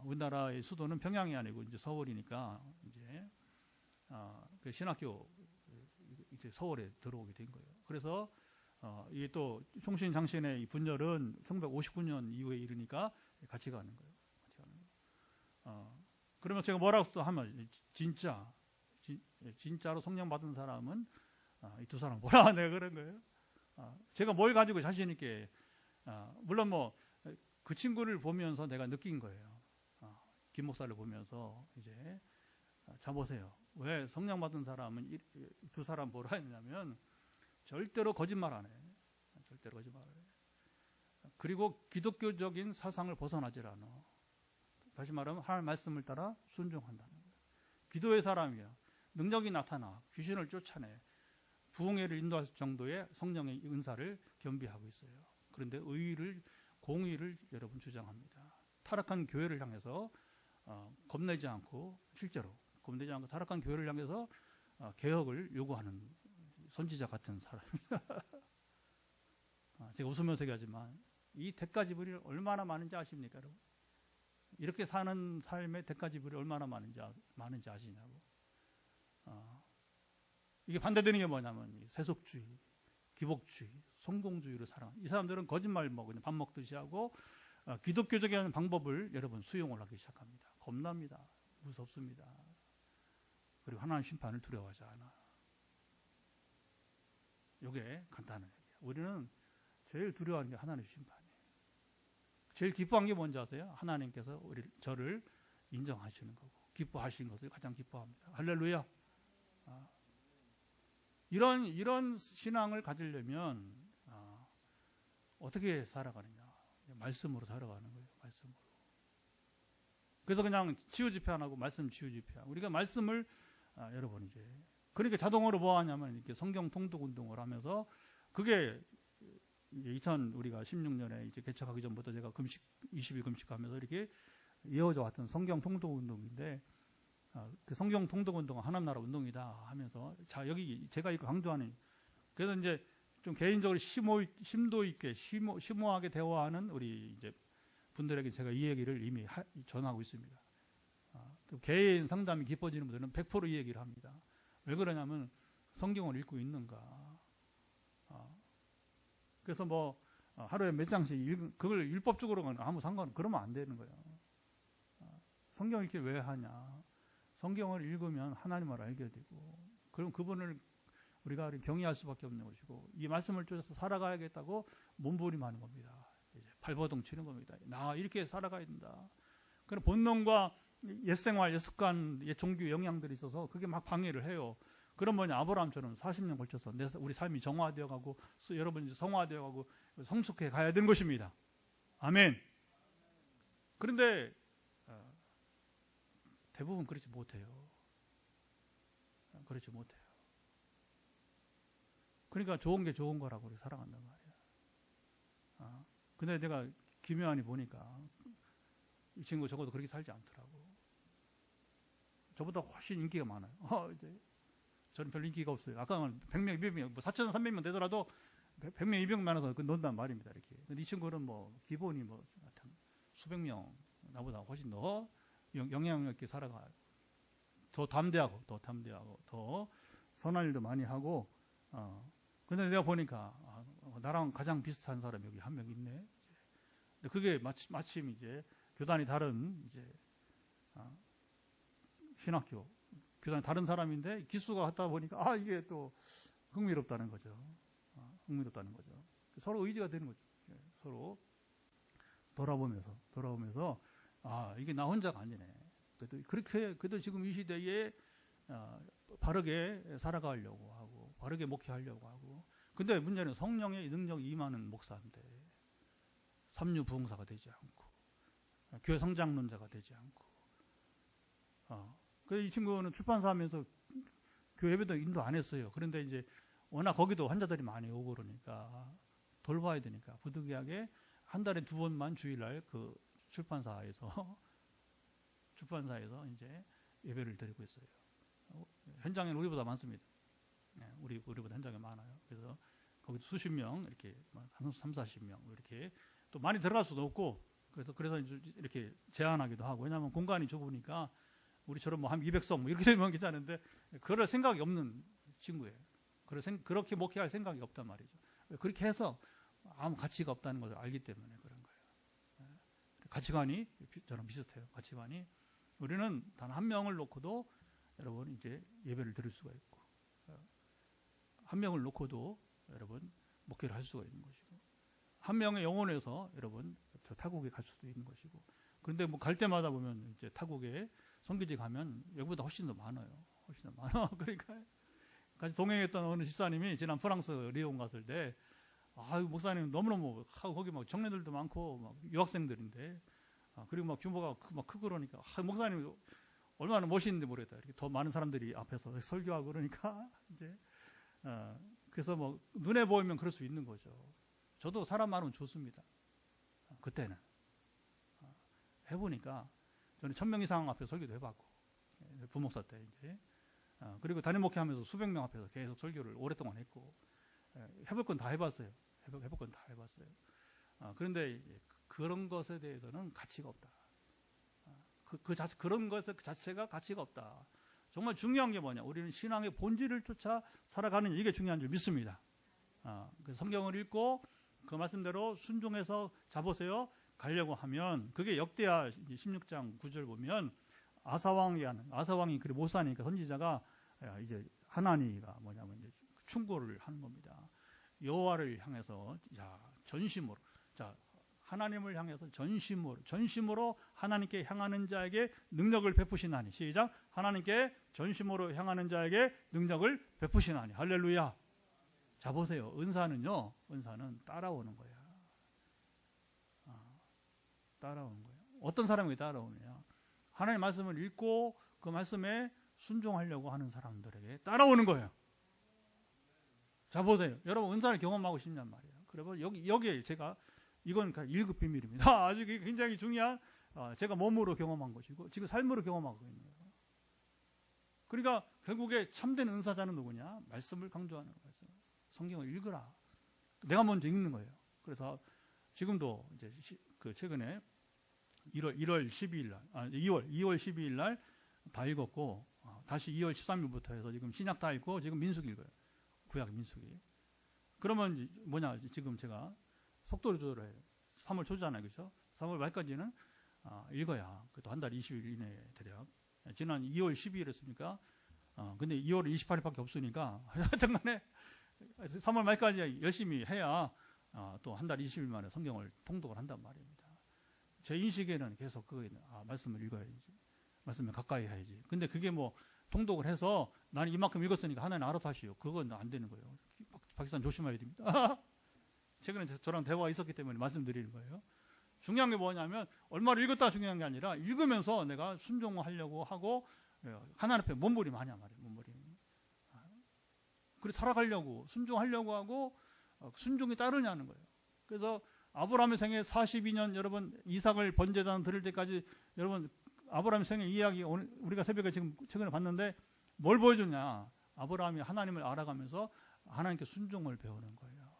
우리나라의 수도는 평양이 아니고 이제 서울이니까 이제 그 신학교 이제 서울에 들어오게 된 거예요. 그래서 이게 또 총신 장신의 이 분열은 1959년 이후에 이르니까 같이 가는 거예요. 그러면 제가 뭐라고 또 하면 진짜로 성령 받은 사람은 이 두 사람 뭐라 내가 그런 거예요. 제가 뭘 가지고 자신 있게 물론 뭐 그 친구를 보면서 내가 느낀 거예요. 김 목사를 보면서 이제 자 보세요. 왜 성령 받은 사람은 두 사람 뭐라 했냐면 절대로 거짓말 안 해. 절대로 거짓말 안 해. 그리고 기독교적인 사상을 벗어나질 않아. 다시 말하면 하나님 말씀을 따라 순종한다는 거예요. 기도의 사람이야. 능력이 나타나 귀신을 쫓아내 부흥회를 인도할 정도의 성령의 은사를 겸비하고 있어요. 그런데 공의를 여러분 주장합니다. 타락한 교회를 향해서 겁내지 않고 실제로 겁내지 않고 타락한 교회를 향해서 개혁을 요구하는 선지자 같은 사람입니다. 제가 웃으면서 얘기하지만 이 대가지불이 얼마나 많은지 아십니까, 여러분? 이렇게 사는 삶의 대가지불이 얼마나 많은지 아시냐고. 이게 반대되는 게 뭐냐면 세속주의, 기복주의, 성공주의를 사랑하는 이 사람들은 거짓말 그냥 밥 먹듯이 하고 기독교적인 방법을 여러분 수용을 하기 시작합니다. 겁납니다. 무섭습니다. 그리고 하나님 심판을 두려워하지 않아. 이게 간단한 얘기예요. 우리는 제일 두려워하는 게 하나님의 심판이에요. 제일 기뻐한 게 뭔지 아세요? 하나님께서 저를 인정하시는 거고 기뻐하시는 것을 가장 기뻐합니다. 할렐루야. 이런 신앙을 가지려면 어떻게 살아가느냐? 말씀으로 살아가는 거예요. 말씀으로. 그래서 그냥 치유 집회 안 하고 말씀 치유 집회. 우리가 말씀을 여러분 이제 그러니까 자동으로 뭐 하냐면 이렇게 성경 통독 운동을 하면서 그게 우리가 16년에 이제 개척하기 전부터 제가 20일 금식하면서 이렇게 이어져 왔던 성경 통독 운동인데 그 성경 통독 운동은 하나님 나라 운동이다 하면서 자 여기 제가 이거 강조하는 그래서 이제 좀 개인적으로 심도 있게 심오하게 대화하는 우리 이제 분들에게 제가 이 얘기를 이미 전하고 있습니다. 또 개인 상담이 깊어지는 분들은 100% 이 얘기를 합니다. 왜 그러냐면 성경을 읽고 있는가. 그래서 뭐 하루에 몇 장씩 그걸 율법적으로 아무 그러면 안 되는 거예요. 성경 읽기 왜 하냐? 성경을 읽으면 하나님을 알게 되고 그럼 그분을 우리가 경외할 수밖에 없는 것이고 이 말씀을 쫓아서 살아가야겠다고 몸부림하는 겁니다. 이제 발버둥 치는 겁니다. 나 이렇게 살아가야 된다. 그런 본능과 옛생활, 옛습관, 옛종교 영향들이 있어서 그게 막 방해를 해요. 그럼 뭐냐 아브라함처럼 40년 걸쳐서 우리 삶이 정화되어 가고 여러분 이제 성화되어 가고 성숙해 가야 되는 것입니다. 아멘. 그런데 대부분 그렇지 못해요. 그렇지 못해요. 그러니까 좋은 게 좋은 거라고 우리 살아간단 말이에요. 근데 내가 기묘하니 보니까 이 친구 적어도 그렇게 살지 않더라고. 저보다 훨씬 인기가 많아요. 이제 저는 별 인기가 없어요. 아까는 100명, 200명, 뭐 4,300명 되더라도 100명, 200명 많아서 그 논단 말입니다. 이렇게. 근데 이 친구는 뭐 기본이 뭐 수백 명 나보다 훨씬 더 영향력 있게 살아가요. 더 담대하고 더 선한 일도 많이 하고. 근데 내가 보니까 나랑 가장 비슷한 사람이 여기 한 명 있네. 근데 그게 마침 이제 교단이 다른 이제 신학교 교단이 다른 사람인데 기수가 하다 보니까 이게 또 흥미롭다는 거죠. 흥미롭다는 거죠. 서로 의지가 되는 거죠. 서로 돌아보면서 이게 나 혼자가 아니네. 그래도 지금 이 시대에 바르게 살아가려고 하고 바르게 목회하려고 하고. 근데 문제는 성령의 능력이 임하는 목사인데 삼류부흥사가 되지 않고 교회 성장론자가 되지 않고. 그래서 이 친구는 출판사 하면서 교회 예배도 인도 안 했어요. 그런데 이제 워낙 거기도 환자들이 많이 오고 그러니까 돌봐야 되니까 부득이하게 한 달에 2번만 주일날 그 출판사에서 이제 예배를 드리고 있어요. 현장에는 우리보다 많습니다. 우리보다 현장에 많아요. 그래서 거기 수십 명, 이렇게 30-40명 이렇게 또 많이 들어갈 수도 없고 그래서 이렇게 제한하기도 하고 왜냐하면 공간이 좁으니까 우리처럼 뭐 한 200석 뭐 이렇게 되면 괜찮은데 그럴 생각이 없는 친구예요. 그렇게 목회할 생각이 없단 말이죠. 그렇게 해서 아무 가치가 없다는 것을 알기 때문에 그런 거예요. 가치관이 저랑 비슷해요. 가치관이 우리는 단 한 명을 놓고도 여러분 이제 예배를 드릴 수가 있고 한 명을 놓고도 여러분 목회를 할 수가 있는 것이고 한 명의 영혼에서 여러분 저 타국에 갈 수도 있는 것이고. 그런데 뭐 갈 때마다 보면 이제 타국에 선교지 가면 여기보다 훨씬 더 많아요. 훨씬 더 많아. 그러니까 같이 동행했던 어느 집사님이 지난 프랑스 리옹 갔을 때, 아유 목사님 너무너무 하고 거기 막 청년들도 많고 막 유학생들인데, 그리고 막 규모가 막 크고 그러니까 목사님 얼마나 멋있는지 모르겠다. 이렇게 더 많은 사람들이 앞에서 설교하고 그러니까 이제 그래서 뭐 눈에 보이면 그럴 수 있는 거죠. 저도 사람 많으면 좋습니다. 그때는 해보니까 저는 1000명 이상 앞에서 설교도 해봤고, 부목사 때 이제 그리고 담임 목회하면서 수백 명 앞에서 계속 설교를 오랫동안 했고, 해볼 건 다 해봤어요. 해볼 건 다 해봤어요. 그런데 그런 것에 대해서는 가치가 없다. 그런 것 자체가 가치가 없다. 정말 중요한 게 뭐냐? 우리는 신앙의 본질을 쫓아 살아가는 이게 중요한 줄 믿습니다. 그 성경을 읽고 그 말씀대로 순종해서 잡으세요. 가려고 하면 그게 역대하 16장 9절 보면 아사왕이 그래 못 사니까 선지자가 이제 하나니가 뭐냐면 이제 충고를 하는 겁니다. 여호와를 향해서 전심으로 하나님을 향해서 전심으로 하나님께 향하는 자에게 능력을 베푸시나니. 시작. 하나님께 전심으로 향하는 자에게 능력을 베푸시나니. 할렐루야. 자 보세요. 은사는 따라오는 거야. 따라오는 거예요. 어떤 사람이 따라오느냐? 하나님의 말씀을 읽고 그 말씀에 순종하려고 하는 사람들에게 따라오는 거예요. 자 보세요. 여러분 은사를 경험하고 싶냔 말이에요. 그러면 여기에 제가 이건 1급 비밀입니다. 아주 굉장히 중요한 제가 몸으로 경험한 것이고 지금 삶으로 경험하고 있는 거예요. 그러니까 결국에 참된 은사자는 누구냐? 말씀을 강조하는 말씀. 성경을 읽으라. 내가 먼저 읽는 거예요. 그래서 지금도 이제 최근에 2월 12일 날 다 읽었고, 다시 2월 13일부터 해서 지금 신약 다 읽고 지금 민수기 읽어요. 구약 민수기. 그러면 뭐냐? 지금 제가 속도를 조절해요. 3월 초잖아요. 그렇죠? 3월 말까지는 읽어야 그것도 한 달 20일 이내에 대략. 지난 2월 12일 했으니까 근데 2월 28일밖에 없으니까 하여튼간에 3월 말까지 열심히 해야 또 한 달 20일 만에 성경을 통독을 한단 말입니다. 제 인식에는 계속 말씀을 읽어야지. 말씀에 가까이 해야지. 근데 그게 뭐 통독을 해서 나는 이만큼 읽었으니까 하나님 알아서 하시오. 그건 안 되는 거예요. 박사님 조심해야 됩니다. 최근에 저랑 대화가 있었기 때문에 말씀드리는 거예요. 중요한 게 뭐냐면 얼마를 읽었다가 중요한 게 아니라 읽으면서 내가 순종하려고 하고 하나님 앞에 몸부림 하냐 말이에요. 몸부림. 그래서 살아가려고 순종하려고 하고 순종이 따르냐는 거예요. 그래서 아브라함의 생애 42년 여러분 이삭을 번제단 드릴 때까지 여러분 아브라함의 생애 이야기 오늘 우리가 새벽에 지금 최근에 봤는데 뭘 보여주냐? 아브라함이 하나님을 알아가면서 하나님께 순종을 배우는 거예요.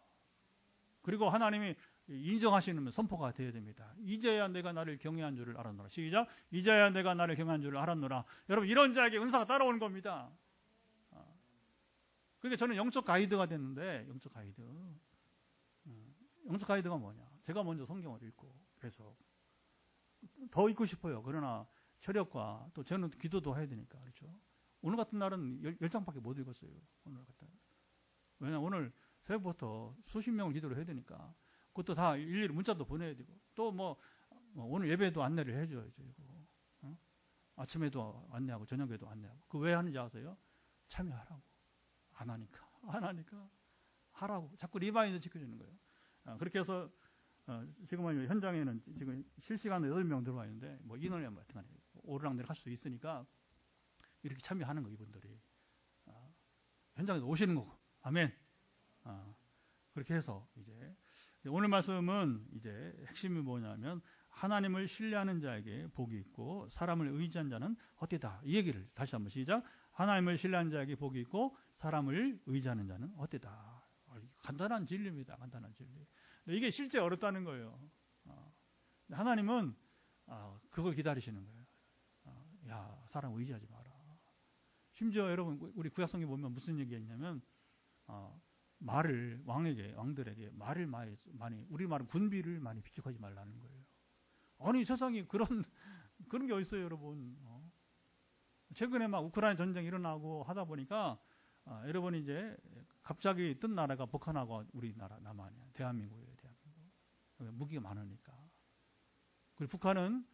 그리고 하나님이 인정하시는 선포가 되어야 됩니다. 이제야 내가 나를 경외한 줄을 알았노라. 시작. 이제야 내가 나를 경외한 줄을 알았노라. 여러분 이런 자에게 은사가 따라오는 겁니다. 그러니까 저는 영적 가이드가 됐는데 영적 가이드가 뭐냐? 제가 먼저 성경을 읽고 그래서 더 읽고 싶어요. 그러나 체력과 또 저는 기도도 해야 되니까 그렇죠. 오늘 같은 날은 10장밖에 못 읽었어요. 오늘 같은 날. 왜냐하면 오늘 새벽부터 수십 명을 기도를 해야 되니까 그것도 다 일일이 문자도 보내야 되고 또 뭐 오늘 예배도 안내를 해줘야죠. 아침에도 안내하고 저녁에도 안내하고 그 왜 하는지 아세요? 참여하라고. 안 하니까 하라고 자꾸 리마인드 지켜주는 거예요. 그렇게 해서 지금은 현장에는 지금 실시간으로 8명 들어와 있는데 뭐 인원이 같은 오르락내락 할 수 있으니까 이렇게 참여하는 거 이분들이 현장에서 오시는 거고 아멘. 그렇게 해서 이제 오늘 말씀은 이제 핵심이 뭐냐면 하나님을 신뢰하는 자에게 복이 있고 사람을 의지한 자는 헛되다. 이 얘기를 다시 한번 시작. 하나님을 신뢰하는 자에게 복이 있고 사람을 의지하는 자는 헛되다. 간단한 진리입니다. 간단한 진리. 근데 이게 실제 어렵다는 거예요. 하나님은 그걸 기다리시는 거예요. 야, 사람 의지하지 마라. 심지어 여러분 우리 구약성경 보면 무슨 얘기했냐면 왕들에게 말을 많이 우리 말은 군비를 많이 비축하지 말라는 거예요. 아니 세상에 그런 게 어딨어요, 여러분. 최근에 막 우크라이나 전쟁이 일어나고 하다 보니까 여러분이 이제 갑자기 뜬 나라가 북한하고 우리나라 남한이야. 대한민국이에요, 대한민국. 무기가 많으니까. 그리고 북한은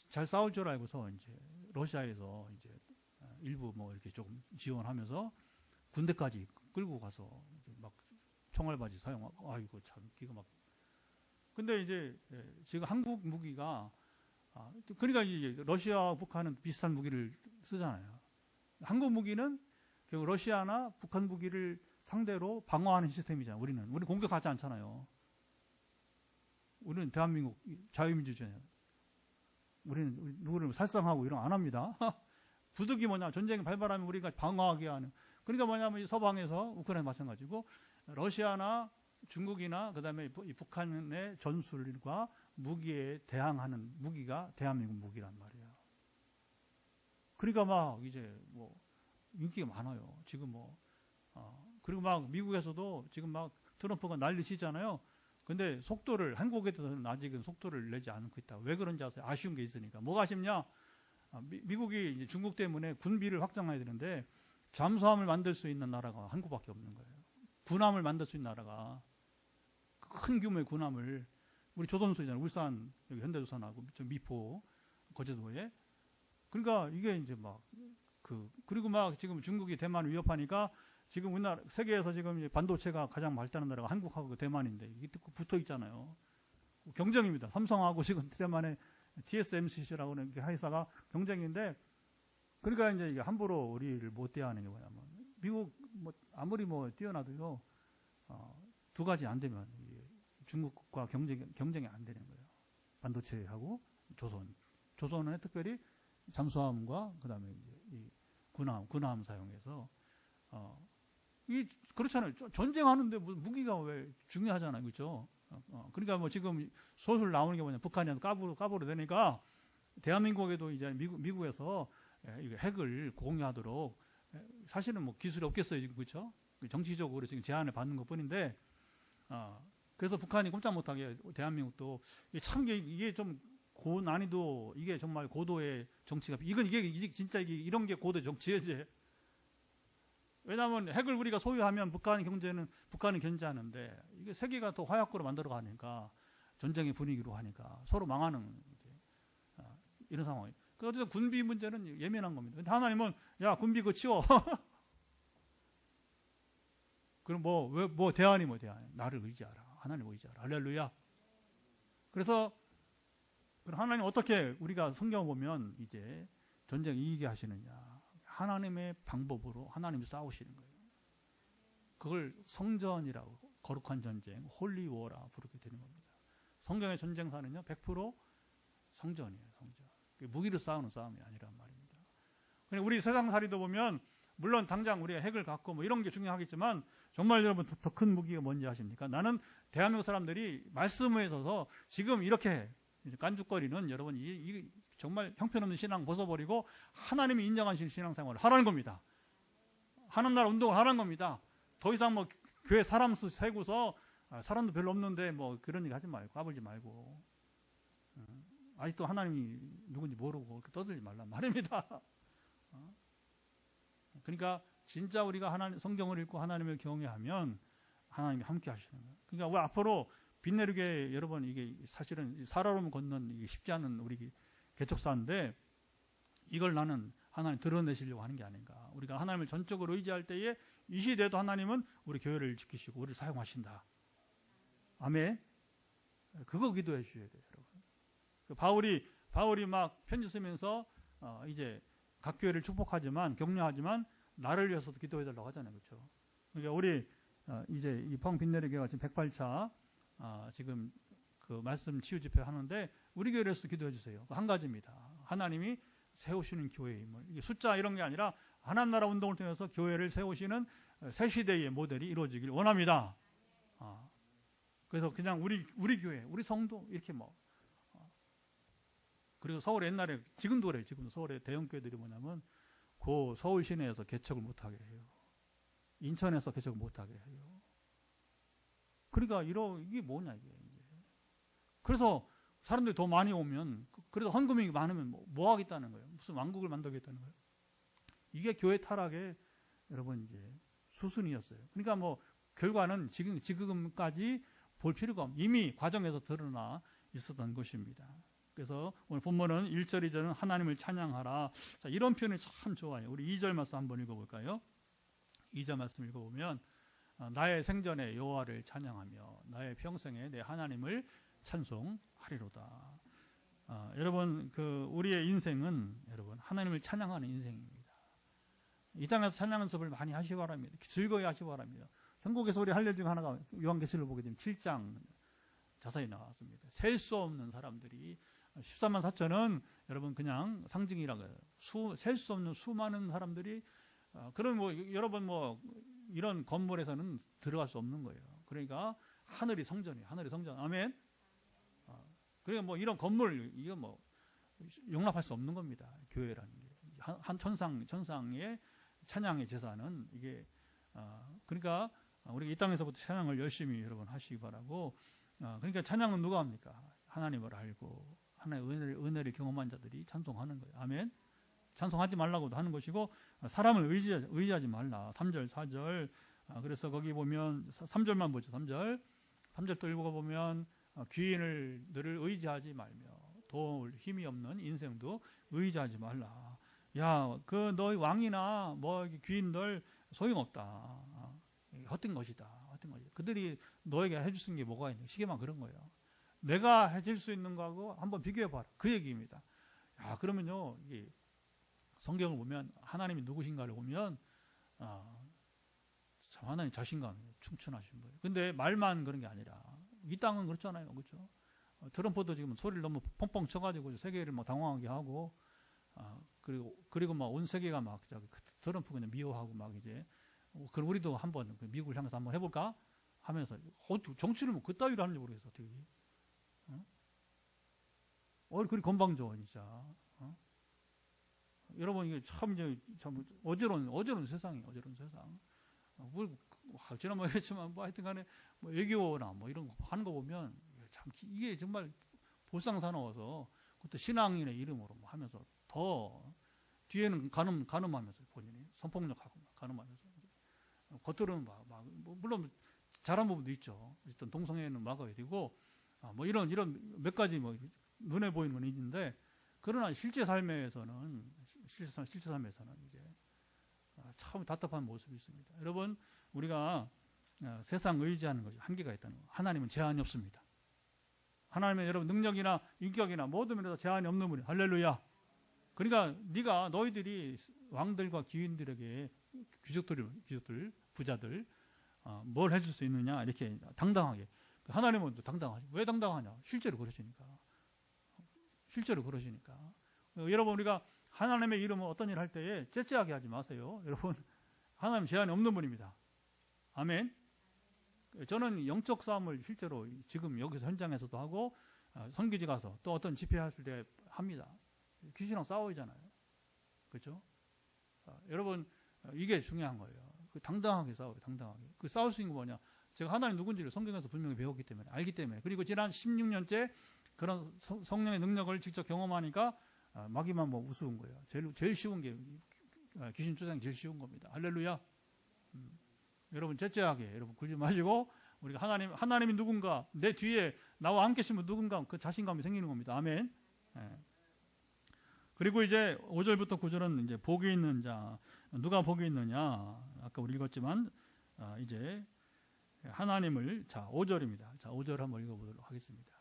잘 싸울 줄 알고서 이제 러시아에서 이제 일부 뭐 이렇게 조금 지원하면서 군대까지 끌고 가서 막 총알바지 사용하고, 아이고 참 기가 막. 근데 이제 지금 한국 무기가 그러니까 이제 러시아 북한은 비슷한 무기를 쓰잖아요. 한국 무기는 결국 러시아나 북한 무기를 상대로 방어하는 시스템이잖아요. 우리는 공격하지 않잖아요. 우리는 대한민국 자유민주주의잖아요. 우리는 누구를 살상하고 이런 거 안 합니다. 부득이 뭐냐, 전쟁이 발발하면 우리가 방어하게 하는. 그러니까 뭐냐면 이 서방에서 우크라이나 마찬가지고 러시아나 중국이나 그다음에 이 북한의 전술과 무기에 대항하는 무기가 대한민국 무기란 말이에요. 그러니까 막 이제 뭐 인기가 많아요. 지금 뭐 그리고 막 미국에서도 지금 막 트럼프가 난리치잖아요. 근데 속도를 한국에서는 아직은 속도를 내지 않고 있다. 왜 그런지 아세요? 아쉬운 게 있으니까. 뭐가 아쉽냐? 미국이 이제 중국 때문에 군비를 확장해야 되는데 잠수함을 만들 수 있는 나라가 한국밖에 없는 거예요. 군함을 만들 수 있는 나라가 큰 규모의 군함을 우리 조선소 있잖아요. 울산 여기 현대조선하고 미포 거제도에. 그러니까 이게 이제 막 그리고 막 지금 중국이 대만을 위협하니까 지금 우리나라 세계에서 지금 반도체가 가장 발달한 나라가 한국하고 대만인데 이게 붙어 있잖아요. 경쟁입니다. 삼성하고 지금 대만의 TSMC라고 하는 회사가 경쟁인데, 그러니까 이제 이게 함부로 우리를 못 대하는 게 뭐냐면 미국 뭐 아무리 뭐 뛰어나도요 두 가지 안 되면 중국과 경쟁이 안 되는 거예요. 반도체하고 조선은 특별히 잠수함과 그다음에 이제 이 군함 사용해서 이 그렇잖아요. 전쟁하는데 무기가 왜 중요하잖아요, 그렇죠? 그러니까 뭐 지금 소설 나오는 게 뭐냐, 북한이 까부로 되니까 대한민국에도 이제 미국에서 핵을 공유하도록 사실은 뭐 기술이 없겠어요, 지금 그렇죠? 정치적으로 지금 제한을 받는 것뿐인데 그래서 북한이 꼼짝 못하게 대한민국도 참 이게 좀 고난이도, 이게 정말 고도의 정치가 이게 진짜 이런 게 고도의 정치예요. 왜냐하면 핵을 우리가 소유하면 북한은 견제하는데 이게 세계가 더 화약고로 만들어 가니까 전쟁의 분위기로 하니까 서로 망하는 이런 상황이. 그래서 군비 문제는 예민한 겁니다. 근데 하나님은 야 군비 그거 치워. 그럼 뭐 대안이 나를 의지하라. 하나님 의지하라. 할렐루야. 그래서 그럼 하나님 어떻게 우리가 성경 보면 이제 전쟁 이기게 하시느냐. 하나님의 방법으로 하나님이 싸우시는 거예요. 그걸 성전이라고, 거룩한 전쟁, 홀리워라 부르게 되는 겁니다. 성경의 전쟁사는요 100% 성전이에요. 성전. 무기로 싸우는 싸움이 아니란 말입니다. 우리 세상살이도 보면 물론 당장 우리가 핵을 갖고 뭐 이런 게 중요하겠지만 정말 여러분 더 큰 무기가 뭔지 아십니까? 나는 대한민국 사람들이 말씀에 서서 지금 이렇게 깐죽거리는 여러분 이 정말 형편없는 신앙 벗어버리고 하나님이 인정하시는 신앙생활을 하라는 겁니다. 하나님 나라 운동을 하라는 겁니다. 더 이상 뭐 교회 사람 수 세고서 사람도 별로 없는데 뭐 그런 얘기 하지 말고 까불지 말고 아직도 하나님이 누군지 모르고 떠들지 말란 말입니다. 그러니까 진짜 우리가 성경을 읽고 하나님을 경외하면 하나님이 함께 하시는 거예요. 그러니까 앞으로 빛내르게 여러분 이게 사실은 살아로움 걷는 이게 쉽지 않은 우리 개척사인데 이걸 나는 하나님 드러내시려고 하는 게 아닌가. 우리가 하나님을 전적으로 의지할 때에 이 시대에도 하나님은 우리 교회를 지키시고 우리를 사용하신다. 아멘. 그거 기도해 주셔야 돼요, 여러분. 바울이 막 편지 쓰면서 이제 각 교회를 축복하지만 격려하지만 나를 위해서도 기도해 달라고 하잖아요, 그렇죠? 그러니까 우리 이제 이 포항 빛내리교회가 지금 108차 지금 그 말씀 치유 집회 하는데 우리 교회에서 기도해 주세요. 한 가지입니다. 하나님이 세우시는 교회의 힘을, 이게 숫자 이런 게 아니라 하나님 나라 운동을 통해서 교회를 세우시는 새 시대의 모델이 이루어지길 원합니다. 그래서 그냥 우리 교회, 우리 성도 이렇게 그리고 서울에 옛날에 지금도 그래요. 지금도 서울에 대형 교회들이 뭐냐면 서울 시내에서 개척을 못하게 해요. 인천에서 개척을 못하게 해요. 그러니까 이게 뭐냐 이게. 그래서 사람들이 더 많이 오면 그래서 헌금이 많으면 뭐 하겠다는 거예요. 무슨 왕국을 만들겠다는 거예요. 이게 교회 타락의 여러분 이제 수순이었어요. 그러니까 뭐 결과는 지금까지 볼 필요가 없는 이미 과정에서 드러나 있었던 것입니다. 그래서 오늘 본문은 1절, 2절은 하나님을 찬양하라. 자, 이런 표현이 참 좋아요. 우리 2절 말씀 한번 읽어볼까요? 2절 말씀 읽어보면 나의 생전에 여호와를 찬양하며 나의 평생에 내 하나님을 찬송하리로다. 여러분, 우리의 인생은 여러분 하나님을 찬양하는 인생입니다. 이 땅에서 찬양 연습을 많이 하시기 바랍니다. 즐거이 하시기 바랍니다. 전국에서 우리 할 일 중 하나가 요한계시록을 보게 되면 7장 자세히 나왔습니다. 셀 수 없는 사람들이 13만 4천은 여러분 그냥 상징이라고 해요. 셀 수 없는 수많은 사람들이 그런 여러분 이런 건물에서는 들어갈 수 없는 거예요. 그러니까 하늘이 성전이에요. 하늘이 성전. 아멘. 그러니까 이런 건물 이거 용납할 수 없는 겁니다. 교회라는 게 한 천상의 찬양의 제사는 이게 그러니까 우리 이 땅에서부터 찬양을 열심히 여러분 하시기 바라고. 그러니까 찬양은 누가 합니까? 하나님을 알고 하나님의 은혜를 경험한 자들이 찬송하는 거예요. 아멘. 찬송하지 말라고도 하는 것이고 사람을 의지하지 말라. 3절 4절 그래서 거기 보면 3절만 보죠. 3절 또 읽어보면 귀인을 의지하지 말며 도울 힘이 없는 인생도 의지하지 말라. 야, 너희 왕이나 귀인들 소용없다. 헛된 것이다. 그들이 너에게 해줄 수 있는 게 뭐가 있냐. 시계만 그런 거예요. 내가 해줄 수 있는 거하고 한번 비교해봐라. 그 얘기입니다. 야, 그러면요, 이게 성경을 보면 하나님이 누구신가를 보면 참 하나님 자신감이 충천하신 거예요. 근데 말만 그런 게 아니라 이 땅은 그렇잖아요. 그렇죠? 트럼프도 지금 소리를 너무 펑펑 쳐가지고 세계를 당황하게 하고 그리고 온 세계가 트럼프 그냥 미워하고 이제 그럼 우리도 한번 미국을 향해서 한번 해볼까 하면서 정치를 그따위로 하는지 모르겠어. 어떻게 그리 건방져 진짜. 여러분 이게 참 어지러운 세상이에요. 어지러운 세상. 지난번에 했지만 하여튼간에 외교나 이런 거 하는 거 보면 참 이게 정말 볼상사나워서 그것도 신앙인의 이름으로 하면서 더 뒤에는 가늠하면서 본인이 선폭력하고 가늠하면서 겉으로는 물론 잘한 부분도 있죠. 일단 동성애는 막아야 되고 이런 몇 가지 눈에 보이는 건 있는데 그러나 실제 삶에서는 이제 참 답답한 모습이 있습니다. 여러분 우리가 세상 의지하는 것이 한계가 있다는 거. 하나님은 제한이 없습니다. 하나님은 여러분 능력이나 인격이나 모든 면에서 제한이 없는 분이 할렐루야. 그러니까 너희들이 왕들과 귀인들에게 귀족들 부자들 뭘 해줄 수 있느냐 이렇게 당당하게. 하나님은 또 당당하죠. 왜 당당하냐? 실제로 그러시니까. 여러분 우리가 하나님의 이름으로 어떤 일을 할 때에 째째하게 하지 마세요. 여러분 하나님 제한이 없는 분입니다. 아멘. 저는 영적 싸움을 실제로 지금 여기서 현장에서도 하고 선교지 가서 또 어떤 집회 했을 때 합니다. 귀신이랑 싸우잖아요. 그렇죠? 여러분 이게 중요한 거예요. 당당하게 싸워요. 당당하게. 싸울 수 있는 거 뭐냐? 제가 하나님 누군지를 성경에서 분명히 배웠기 때문에 알기 때문에 그리고 지난 16년째 그런 성령의 능력을 직접 경험하니까 마귀만 우스운 거예요. 제일 쉬운 게 귀신 쫓아내기 제일 쉬운 겁니다. 할렐루야. 여러분 째째하게 여러분 굴지 마시고 우리가 하나님이 누군가 내 뒤에 나와 함께 계시면 누군가 그 자신감이 생기는 겁니다. 아멘. 그리고 이제 5절부터 9절은 이제 복이 있는 자 누가 복이 있느냐 아까 우리 읽었지만 이제 하나님을 5절입니다. 5절 한번 읽어보도록 하겠습니다.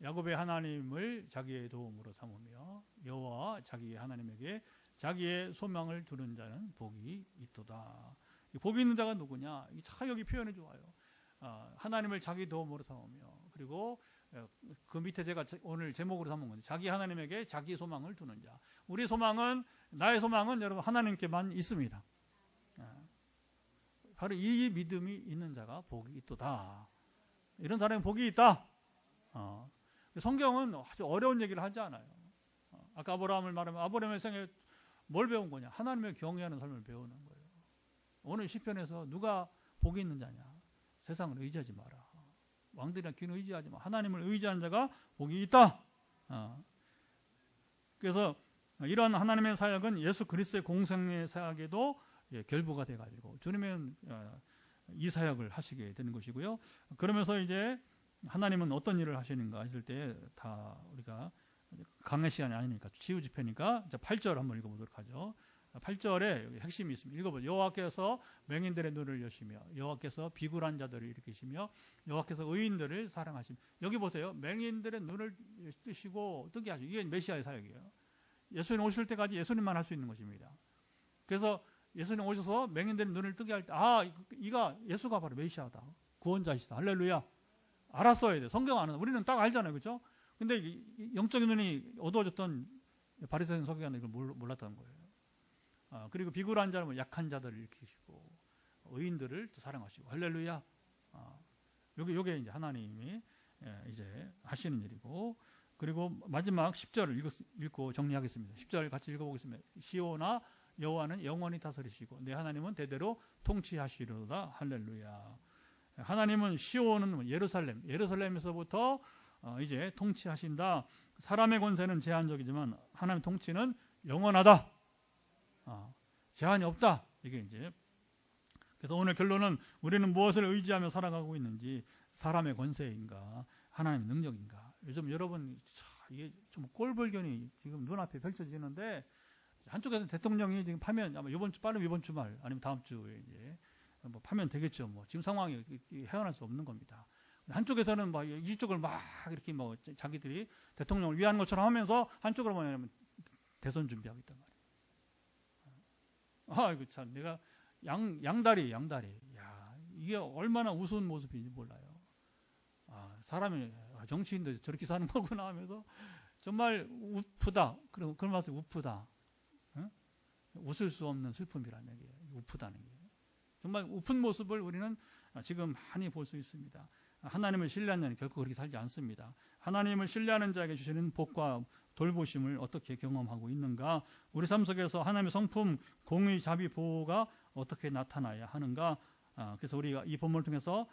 야곱의 하나님을 자기의 도움으로 삼으며 여호와 자기의 하나님에게 자기의 소망을 두는 자는 복이 있도다. 복이 있는 자가 누구냐? 참 여기 표현이 좋아요. 하나님을 자기 도움으로 삼으며 그리고 그 밑에 제가 오늘 제목으로 삼은 건데 자기 하나님에게 자기 소망을 두는 자. 우리 소망은 나의 소망은 여러분 하나님께만 있습니다. 바로 이 믿음이 있는 자가 복이 있도다. 이런 사람은 복이 있다. 성경은 아주 어려운 얘기를 하지 않아요. 아까 아브라함을 말하면 아브라함의 생에 뭘 배운 거냐? 하나님을 경외하는 삶을 배우는 거예요. 오늘 시편에서 누가 복이 있는 자냐? 세상을 의지하지 마라. 왕들이나 귀는 의지하지 마. 하나님을 의지하는 자가 복이 있다. 그래서 이러한 하나님의 사역은 예수 그리스도의 공생의 사역에도 결부가 돼가지고 주님은 이 사역을 하시게 되는 것이고요. 그러면서 이제 하나님은 어떤 일을 하시는가 했을 때 다 우리가 강의 시간이 아니니까 치유 집회니까 이제 8절 한번 읽어보도록 하죠. 8절에 여기 핵심이 있습니다. 읽어보죠. 여호와께서 맹인들의 눈을 여시며 여호와께서 비굴한 자들을 일으키시며 여호와께서 의인들을 사랑하시며. 여기 보세요. 맹인들의 눈을 뜨시고 뜨게 하시고. 이게 메시아의 사역이에요. 예수님 오실 때까지 예수님만 할 수 있는 것입니다. 그래서 예수님 오셔서 맹인들의 눈을 뜨게 할 때 이가 예수가 바로 메시아다. 구원자시다. 할렐루야. 알았어야 돼. 성경 아는 우리는 딱 알잖아요. 그렇죠? 근데 영적인 눈이 어두워졌던 바리새인 서기관은 이걸 몰랐다는 거예요. 그리고 비굴한 자는 약한 자들을 일으키시고 의인들을 또 사랑하시고. 할렐루야. 요게 이제 하나님이 이제 하시는 일이고. 그리고 마지막 10절을 읽고 정리하겠습니다. 10절 같이 읽어보겠습니다. 시온아 여호와는 영원히 다스리시고 내 하나님은 대대로 통치하시리로다. 할렐루야. 하나님은 시온은 예루살렘에서부터 이제 통치하신다. 사람의 권세는 제한적이지만 하나님의 통치는 영원하다. 제한이 없다. 이게 이제 그래서 오늘 결론은 우리는 무엇을 의지하며 살아가고 있는지, 사람의 권세인가 하나님의 능력인가. 요즘 여러분 이게 좀 꼴불견이 지금 눈앞에 펼쳐지는데, 한쪽에서는 대통령이 지금 파면 아마 빠르면 이번 주말 아니면 다음 주에 이제 뭐 파면 되겠죠. 뭐 지금 상황이 헤어날 수 없는 겁니다. 한쪽에서는 막 이쪽을 막 이렇게 뭐 자기들이 대통령을 위한 것처럼 하면서 한쪽으로 뭐냐면 대선 준비하고 있단 말이에요. 이거 참 내가 양다리. 야, 이게 얼마나 우스운 모습인지 몰라요. 사람이 정치인도 저렇게 사는 거구나 하면서 정말 우프다. 그런 말씀 우프다. 응? 웃을 수 없는 슬픔이라는 얘기예요. 우프다는 게. 정말 우픈 모습을 우리는 지금 많이 볼 수 있습니다. 하나님을 신뢰하는 자는 결코 그렇게 살지 않습니다. 하나님을 신뢰하는 자에게 주시는 복과 돌보심을 어떻게 경험하고 있는가? 우리 삶 속에서 하나님의 성품, 공의, 자비, 보호가 어떻게 나타나야 하는가? 그래서 우리가 이 본문을 통해서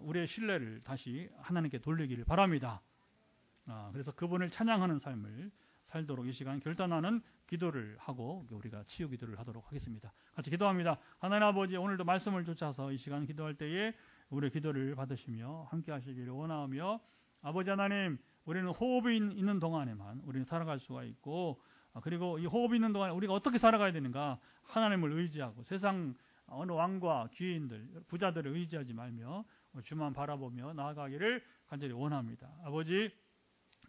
우리의 신뢰를 다시 하나님께 돌리기를 바랍니다. 그래서 그분을 찬양하는 삶을 살도록 이 시간 결단하는 기도를 하고 우리가 치유 기도를 하도록 하겠습니다. 같이 기도합니다. 하나님 아버지, 오늘도 말씀을 쫓아서 이 시간 기도할 때에 우리의 기도를 받으시며 함께 하시기를 원하며, 아버지 하나님, 우리는 호흡이 있는 동안에만 우리는 살아갈 수가 있고, 그리고 이 호흡이 있는 동안에 우리가 어떻게 살아가야 되는가? 하나님을 의지하고 세상 어느 왕과 귀인들, 부자들을 의지하지 말며 주만 바라보며 나아가기를 간절히 원합니다. 아버지,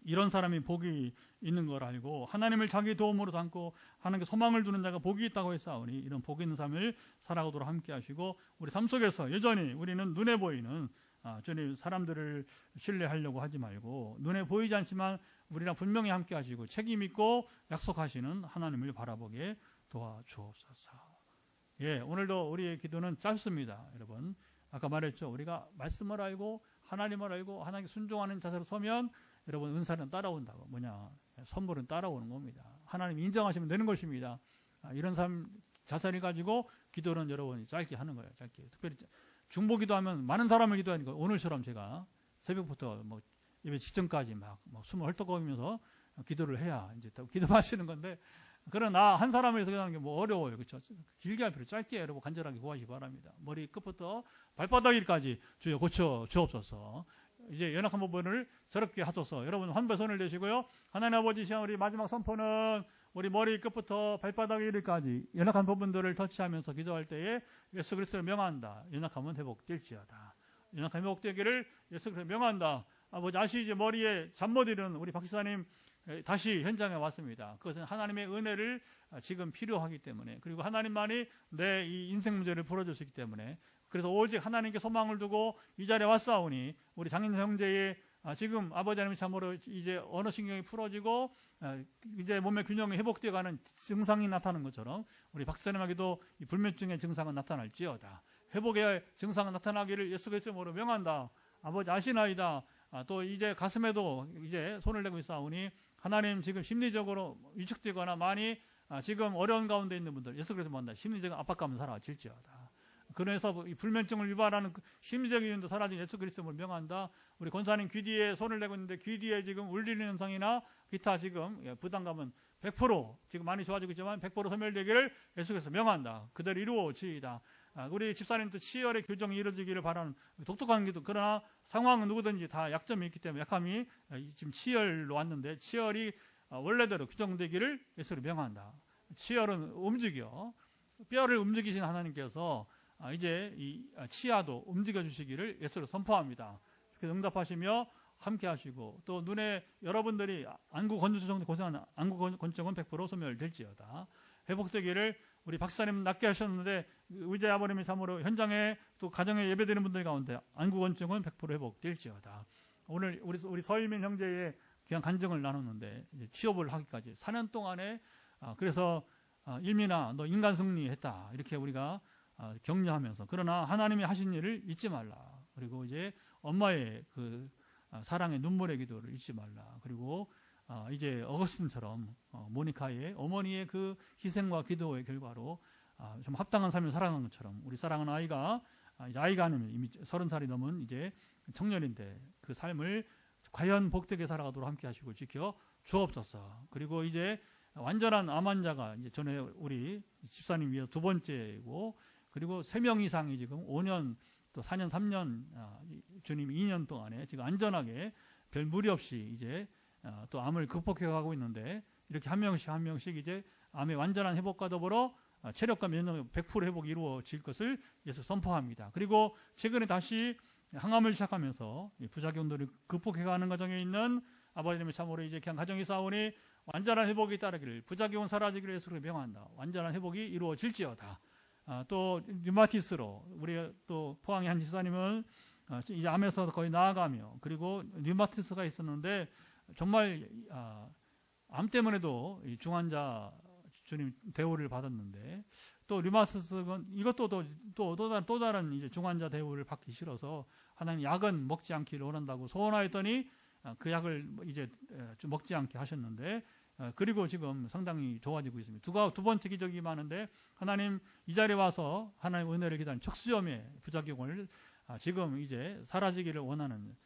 이런 사람이 복이 있는 걸 알고 하나님을 자기 도움으로 삼고 하나님께 소망을 두는 자가 복이 있다고 했사오니, 이런 복 있는 삶을 살아가도록 함께 하시고, 우리 삶 속에서 여전히 우리는 눈에 보이는 주님 사람들을 신뢰하려고 하지 말고, 눈에 보이지 않지만 우리랑 분명히 함께 하시고 책임 있고 약속하시는 하나님을 바라보게 도와주옵소서. 오늘도 우리의 기도는 짧습니다. 여러분, 아까 말했죠. 우리가 말씀을 알고 하나님을 알고 하나님께 순종하는 자세로 서면 여러분, 은사는 따라온다고. 선물은 따라오는 겁니다. 하나님 인정하시면 되는 것입니다. 이런 삶 자세를 가지고 기도는 여러분이 짧게 하는 거예요. 짧게. 특별히 중보 기도하면 많은 사람을 기도하니까, 오늘처럼 제가 새벽부터 예배 직전까지 막 숨을 헐떡거리면서 기도를 해야 이제 기도 마시는 건데, 그러나 한 사람을 위해서 기도하는 게 어려워요. 그렇죠? 길게 할 필요 짧게 여러분 간절하게 구하시기 바랍니다. 머리 끝부터 발바닥일까지 주여 고쳐 주옵소서. 이제 연약한 부분을 저렇게 하소서. 여러분 한 번 손을 대시고요. 하나님 아버지, 시간 우리 마지막 선포는 우리 머리 끝부터 발바닥 위까지 연약한 부분들을 터치하면서 기도할 때에 예수 그리스도를 명한다. 연약함은 회복될지어다. 연약함 회복되기를 예수 그리스도를 명한다. 아버지, 아시지? 머리에 잠 못 이루는 우리 박사님 다시 현장에 왔습니다. 그것은 하나님의 은혜를 지금 필요하기 때문에, 그리고 하나님만이 내 이 인생 문제를 풀어줄 수 있기 때문에, 그래서 오직 하나님께 소망을 두고 이 자리에 왔사오니, 우리 장인 형제의 지금 아버지 하나님의 참으로 이제 언어신경이 풀어지고 이제 몸의 균형이 회복되어가는 증상이 나타나는 것처럼 우리 박사님에게도 이 불면증의 증상은 나타날지어다. 회복의 증상은 나타나기를 예수 그리스도로 명한다. 아버지 아시나이다. 또 이제 가슴에도 이제 손을 대고 있사오니, 하나님 지금 심리적으로 위축되거나 많이 지금 어려운 가운데 있는 분들 예수 그리스도 만나 심리적 압박감은 사라질지어다. 그래서 이 불면증을 유발하는 심리적인 요인도 사라진 예수 그리스도를 명한다. 우리 권사님 귀 뒤에 손을 대고 있는데 귀 뒤에 지금 울리는 현상이나 기타 지금 부담감은 100% 지금 많이 좋아지고 있지만 100% 소멸되기를 예수 그리스도 명한다. 그대로 이루어지이다. 우리 집사님도 치열의 교정이 이루어지기를 바라는 독특한 기도. 그러나 상황은 누구든지 다 약점이 있기 때문에, 약함이 지금 치열로 왔는데 치열이 원래대로 규정되기를 예수로 명한다. 치열은 움직여 뼈를 움직이신 하나님께서 이제 이 치아도 움직여 주시기를 예수로 선포합니다. 그래서 응답하시며 함께 하시고, 또 눈에 여러분들이 안구 건조증 고생하는 안구 건조증은 100% 소멸될지어다. 회복되기를 우리 박사님 낫게 하셨는데 의제 아버님이 참으로 현장에 또 가정에 예배드리는 분들 가운데 안구 건조증은 100% 회복될지어다. 오늘 우리 서일민 형제의 그냥 간증을 나눴는데 이제 취업을 하기까지 4년 동안에 그래서 일민아 너 인간 승리했다 이렇게 우리가 격려하면서, 그러나 하나님이 하신 일을 잊지 말라. 그리고 이제 엄마의 그 사랑의 눈물의 기도를 잊지 말라. 그리고 이제 어거스틴처럼 모니카의 어머니의 그 희생과 기도의 결과로 좀 합당한 삶을 살아가는 것처럼 우리 사랑하는 아이가 이제 아이가 아니면 이미 30살이 넘은 이제 청년인데 그 삶을 과연 복되게 살아가도록 함께 하시고 지켜 주옵소서. 그리고 이제 완전한 암 환자가 이제 전에 우리 집사님 위해서 2번째고, 그리고 3명 이상이 지금 5년 또 4년 3년 주님 2년 동안에 지금 안전하게 별 무리 없이 이제 또 암을 극복해가고 있는데, 이렇게 한 명씩 이제 암의 완전한 회복과 더불어 체력과 면역력 100% 회복이 이루어질 것을 예수 선포합니다. 그리고 최근에 다시 항암을 시작하면서 부작용들을 극복해가는 과정에 있는 아버지님의 참으로 이제 그냥 가정이 싸우니 완전한 회복이 따르기를, 부작용은 사라지기를 예수로 명한다. 완전한 회복이 이루어질지어다. 또 류마티스로 우리 또 포항의 한 집사님은 이제 암에서 거의 나아가며, 그리고 류마티스가 있었는데 정말 암 때문에도 이 중환자 주님 대우를 받았는데, 또 류마티스는 이것도 또 다른 이제 중환자 대우를 받기 싫어서 하나님 약은 먹지 않기를 원한다고 소원하였더니 그 약을 이제 좀 먹지 않게 하셨는데, 그리고 지금 상당히 좋아지고 있습니다. 두 번째 기적이 많은데, 하나님 이 자리에 와서 하나님 은혜를 기다리는 척수염의 부작용을 지금 이제 사라지기를 원하는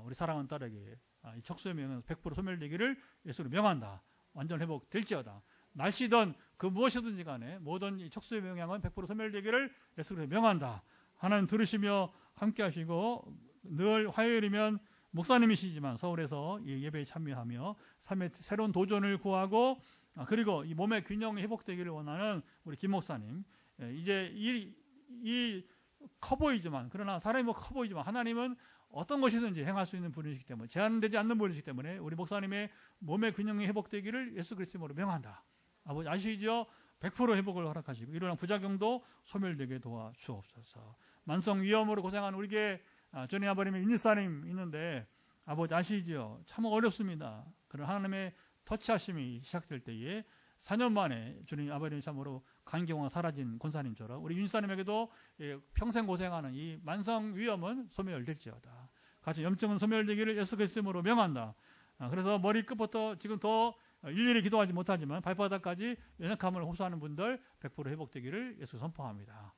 우리 사랑하는 딸에게 이 척수염이 100% 소멸되기를 예수로 명한다. 완전 회복될지어다. 날씨든 그 무엇이든지 간에 모든 이 척수염의 영향은 100% 소멸되기를 예수로 명한다. 하나님 들으시며 함께 하시고, 늘 화요일이면 목사님이시지만 서울에서 이 예배에 참여하며 삶의 새로운 도전을 구하고, 그리고 이 몸의 균형이 회복되기를 원하는 우리 김 목사님, 이제 이 커 보이지만, 그러나 사람이 뭐 커 보이지만 하나님은 어떤 것이든지 행할 수 있는 분이시기 때문에, 제한되지 않는 분이시기 때문에 우리 목사님의 몸의 균형이 회복되기를 예수 그리스도로 명한다. 아버지 아시죠? 100% 회복을 허락하시고 일어난 부작용도 소멸되게 도와주옵소서. 만성 위염으로 고생하는 우리에게 전에 아버님의 윤일사님 있는데, 아버지 아시죠? 참 어렵습니다. 그런 하나님의 터치하심이 시작될 때에 4년 만에 주님 아버님 참으로 간경화 사라진 권사님처럼 우리 윤일사님에게도 평생 고생하는 이 만성 위염은 소멸될지어다. 같이 염증은 소멸되기를 예수 그리스도로 명한다. 그래서 머리끝부터 지금 더 일일이 기도하지 못하지만 발바닥까지 연약함을 호소하는 분들 100% 회복되기를 예수 선포합니다.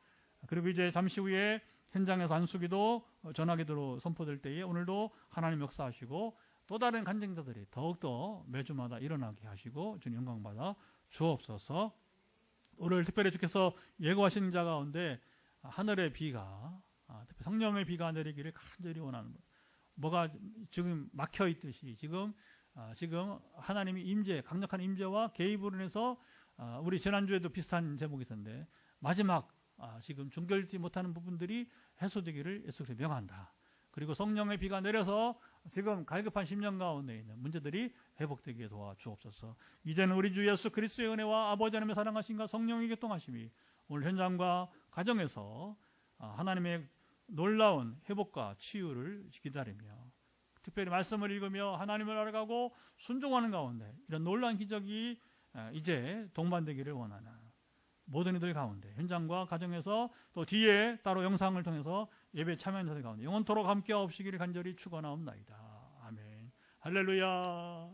그리고 이제 잠시 후에 현장에서 안수기도 전화기도로 선포될 때에 오늘도 하나님 역사하시고 또 다른 간증자들이 더욱더 매주마다 일어나게 하시고 주님 영광받아 주옵소서. 오늘 특별히 주께서 예고하신 자 가운데 하늘의 비가, 특히 성령의 비가 내리기를 간절히 원하는 것, 뭐가 지금 막혀 있듯이 지금 하나님이 임재, 강력한 임재와 개입으로 인해서 우리 지난주에도 비슷한 제목이 있었는데 마지막 지금 종결되지 못하는 부분들이 해소되기를 예수 그리스도 명한다. 그리고 성령의 비가 내려서 지금 갈급한 심령 가운데 있는 문제들이 회복되게 도와주옵소서. 이제는 우리 주 예수 그리스도의 은혜와 아버지 하나님의 사랑하심과 성령의 교통하심이 오늘 현장과 가정에서 하나님의 놀라운 회복과 치유를 기다리며, 특별히 말씀을 읽으며 하나님을 알아가고 순종하는 가운데 이런 놀라운 기적이 이제 동반되기를 원하는 모든 이들 가운데, 현장과 가정에서 또 뒤에 따로 영상을 통해서 예배에 참여하는 자들 가운데 영원토록 함께 없으기를 간절히 축원하옵나이다. 아멘. 할렐루야.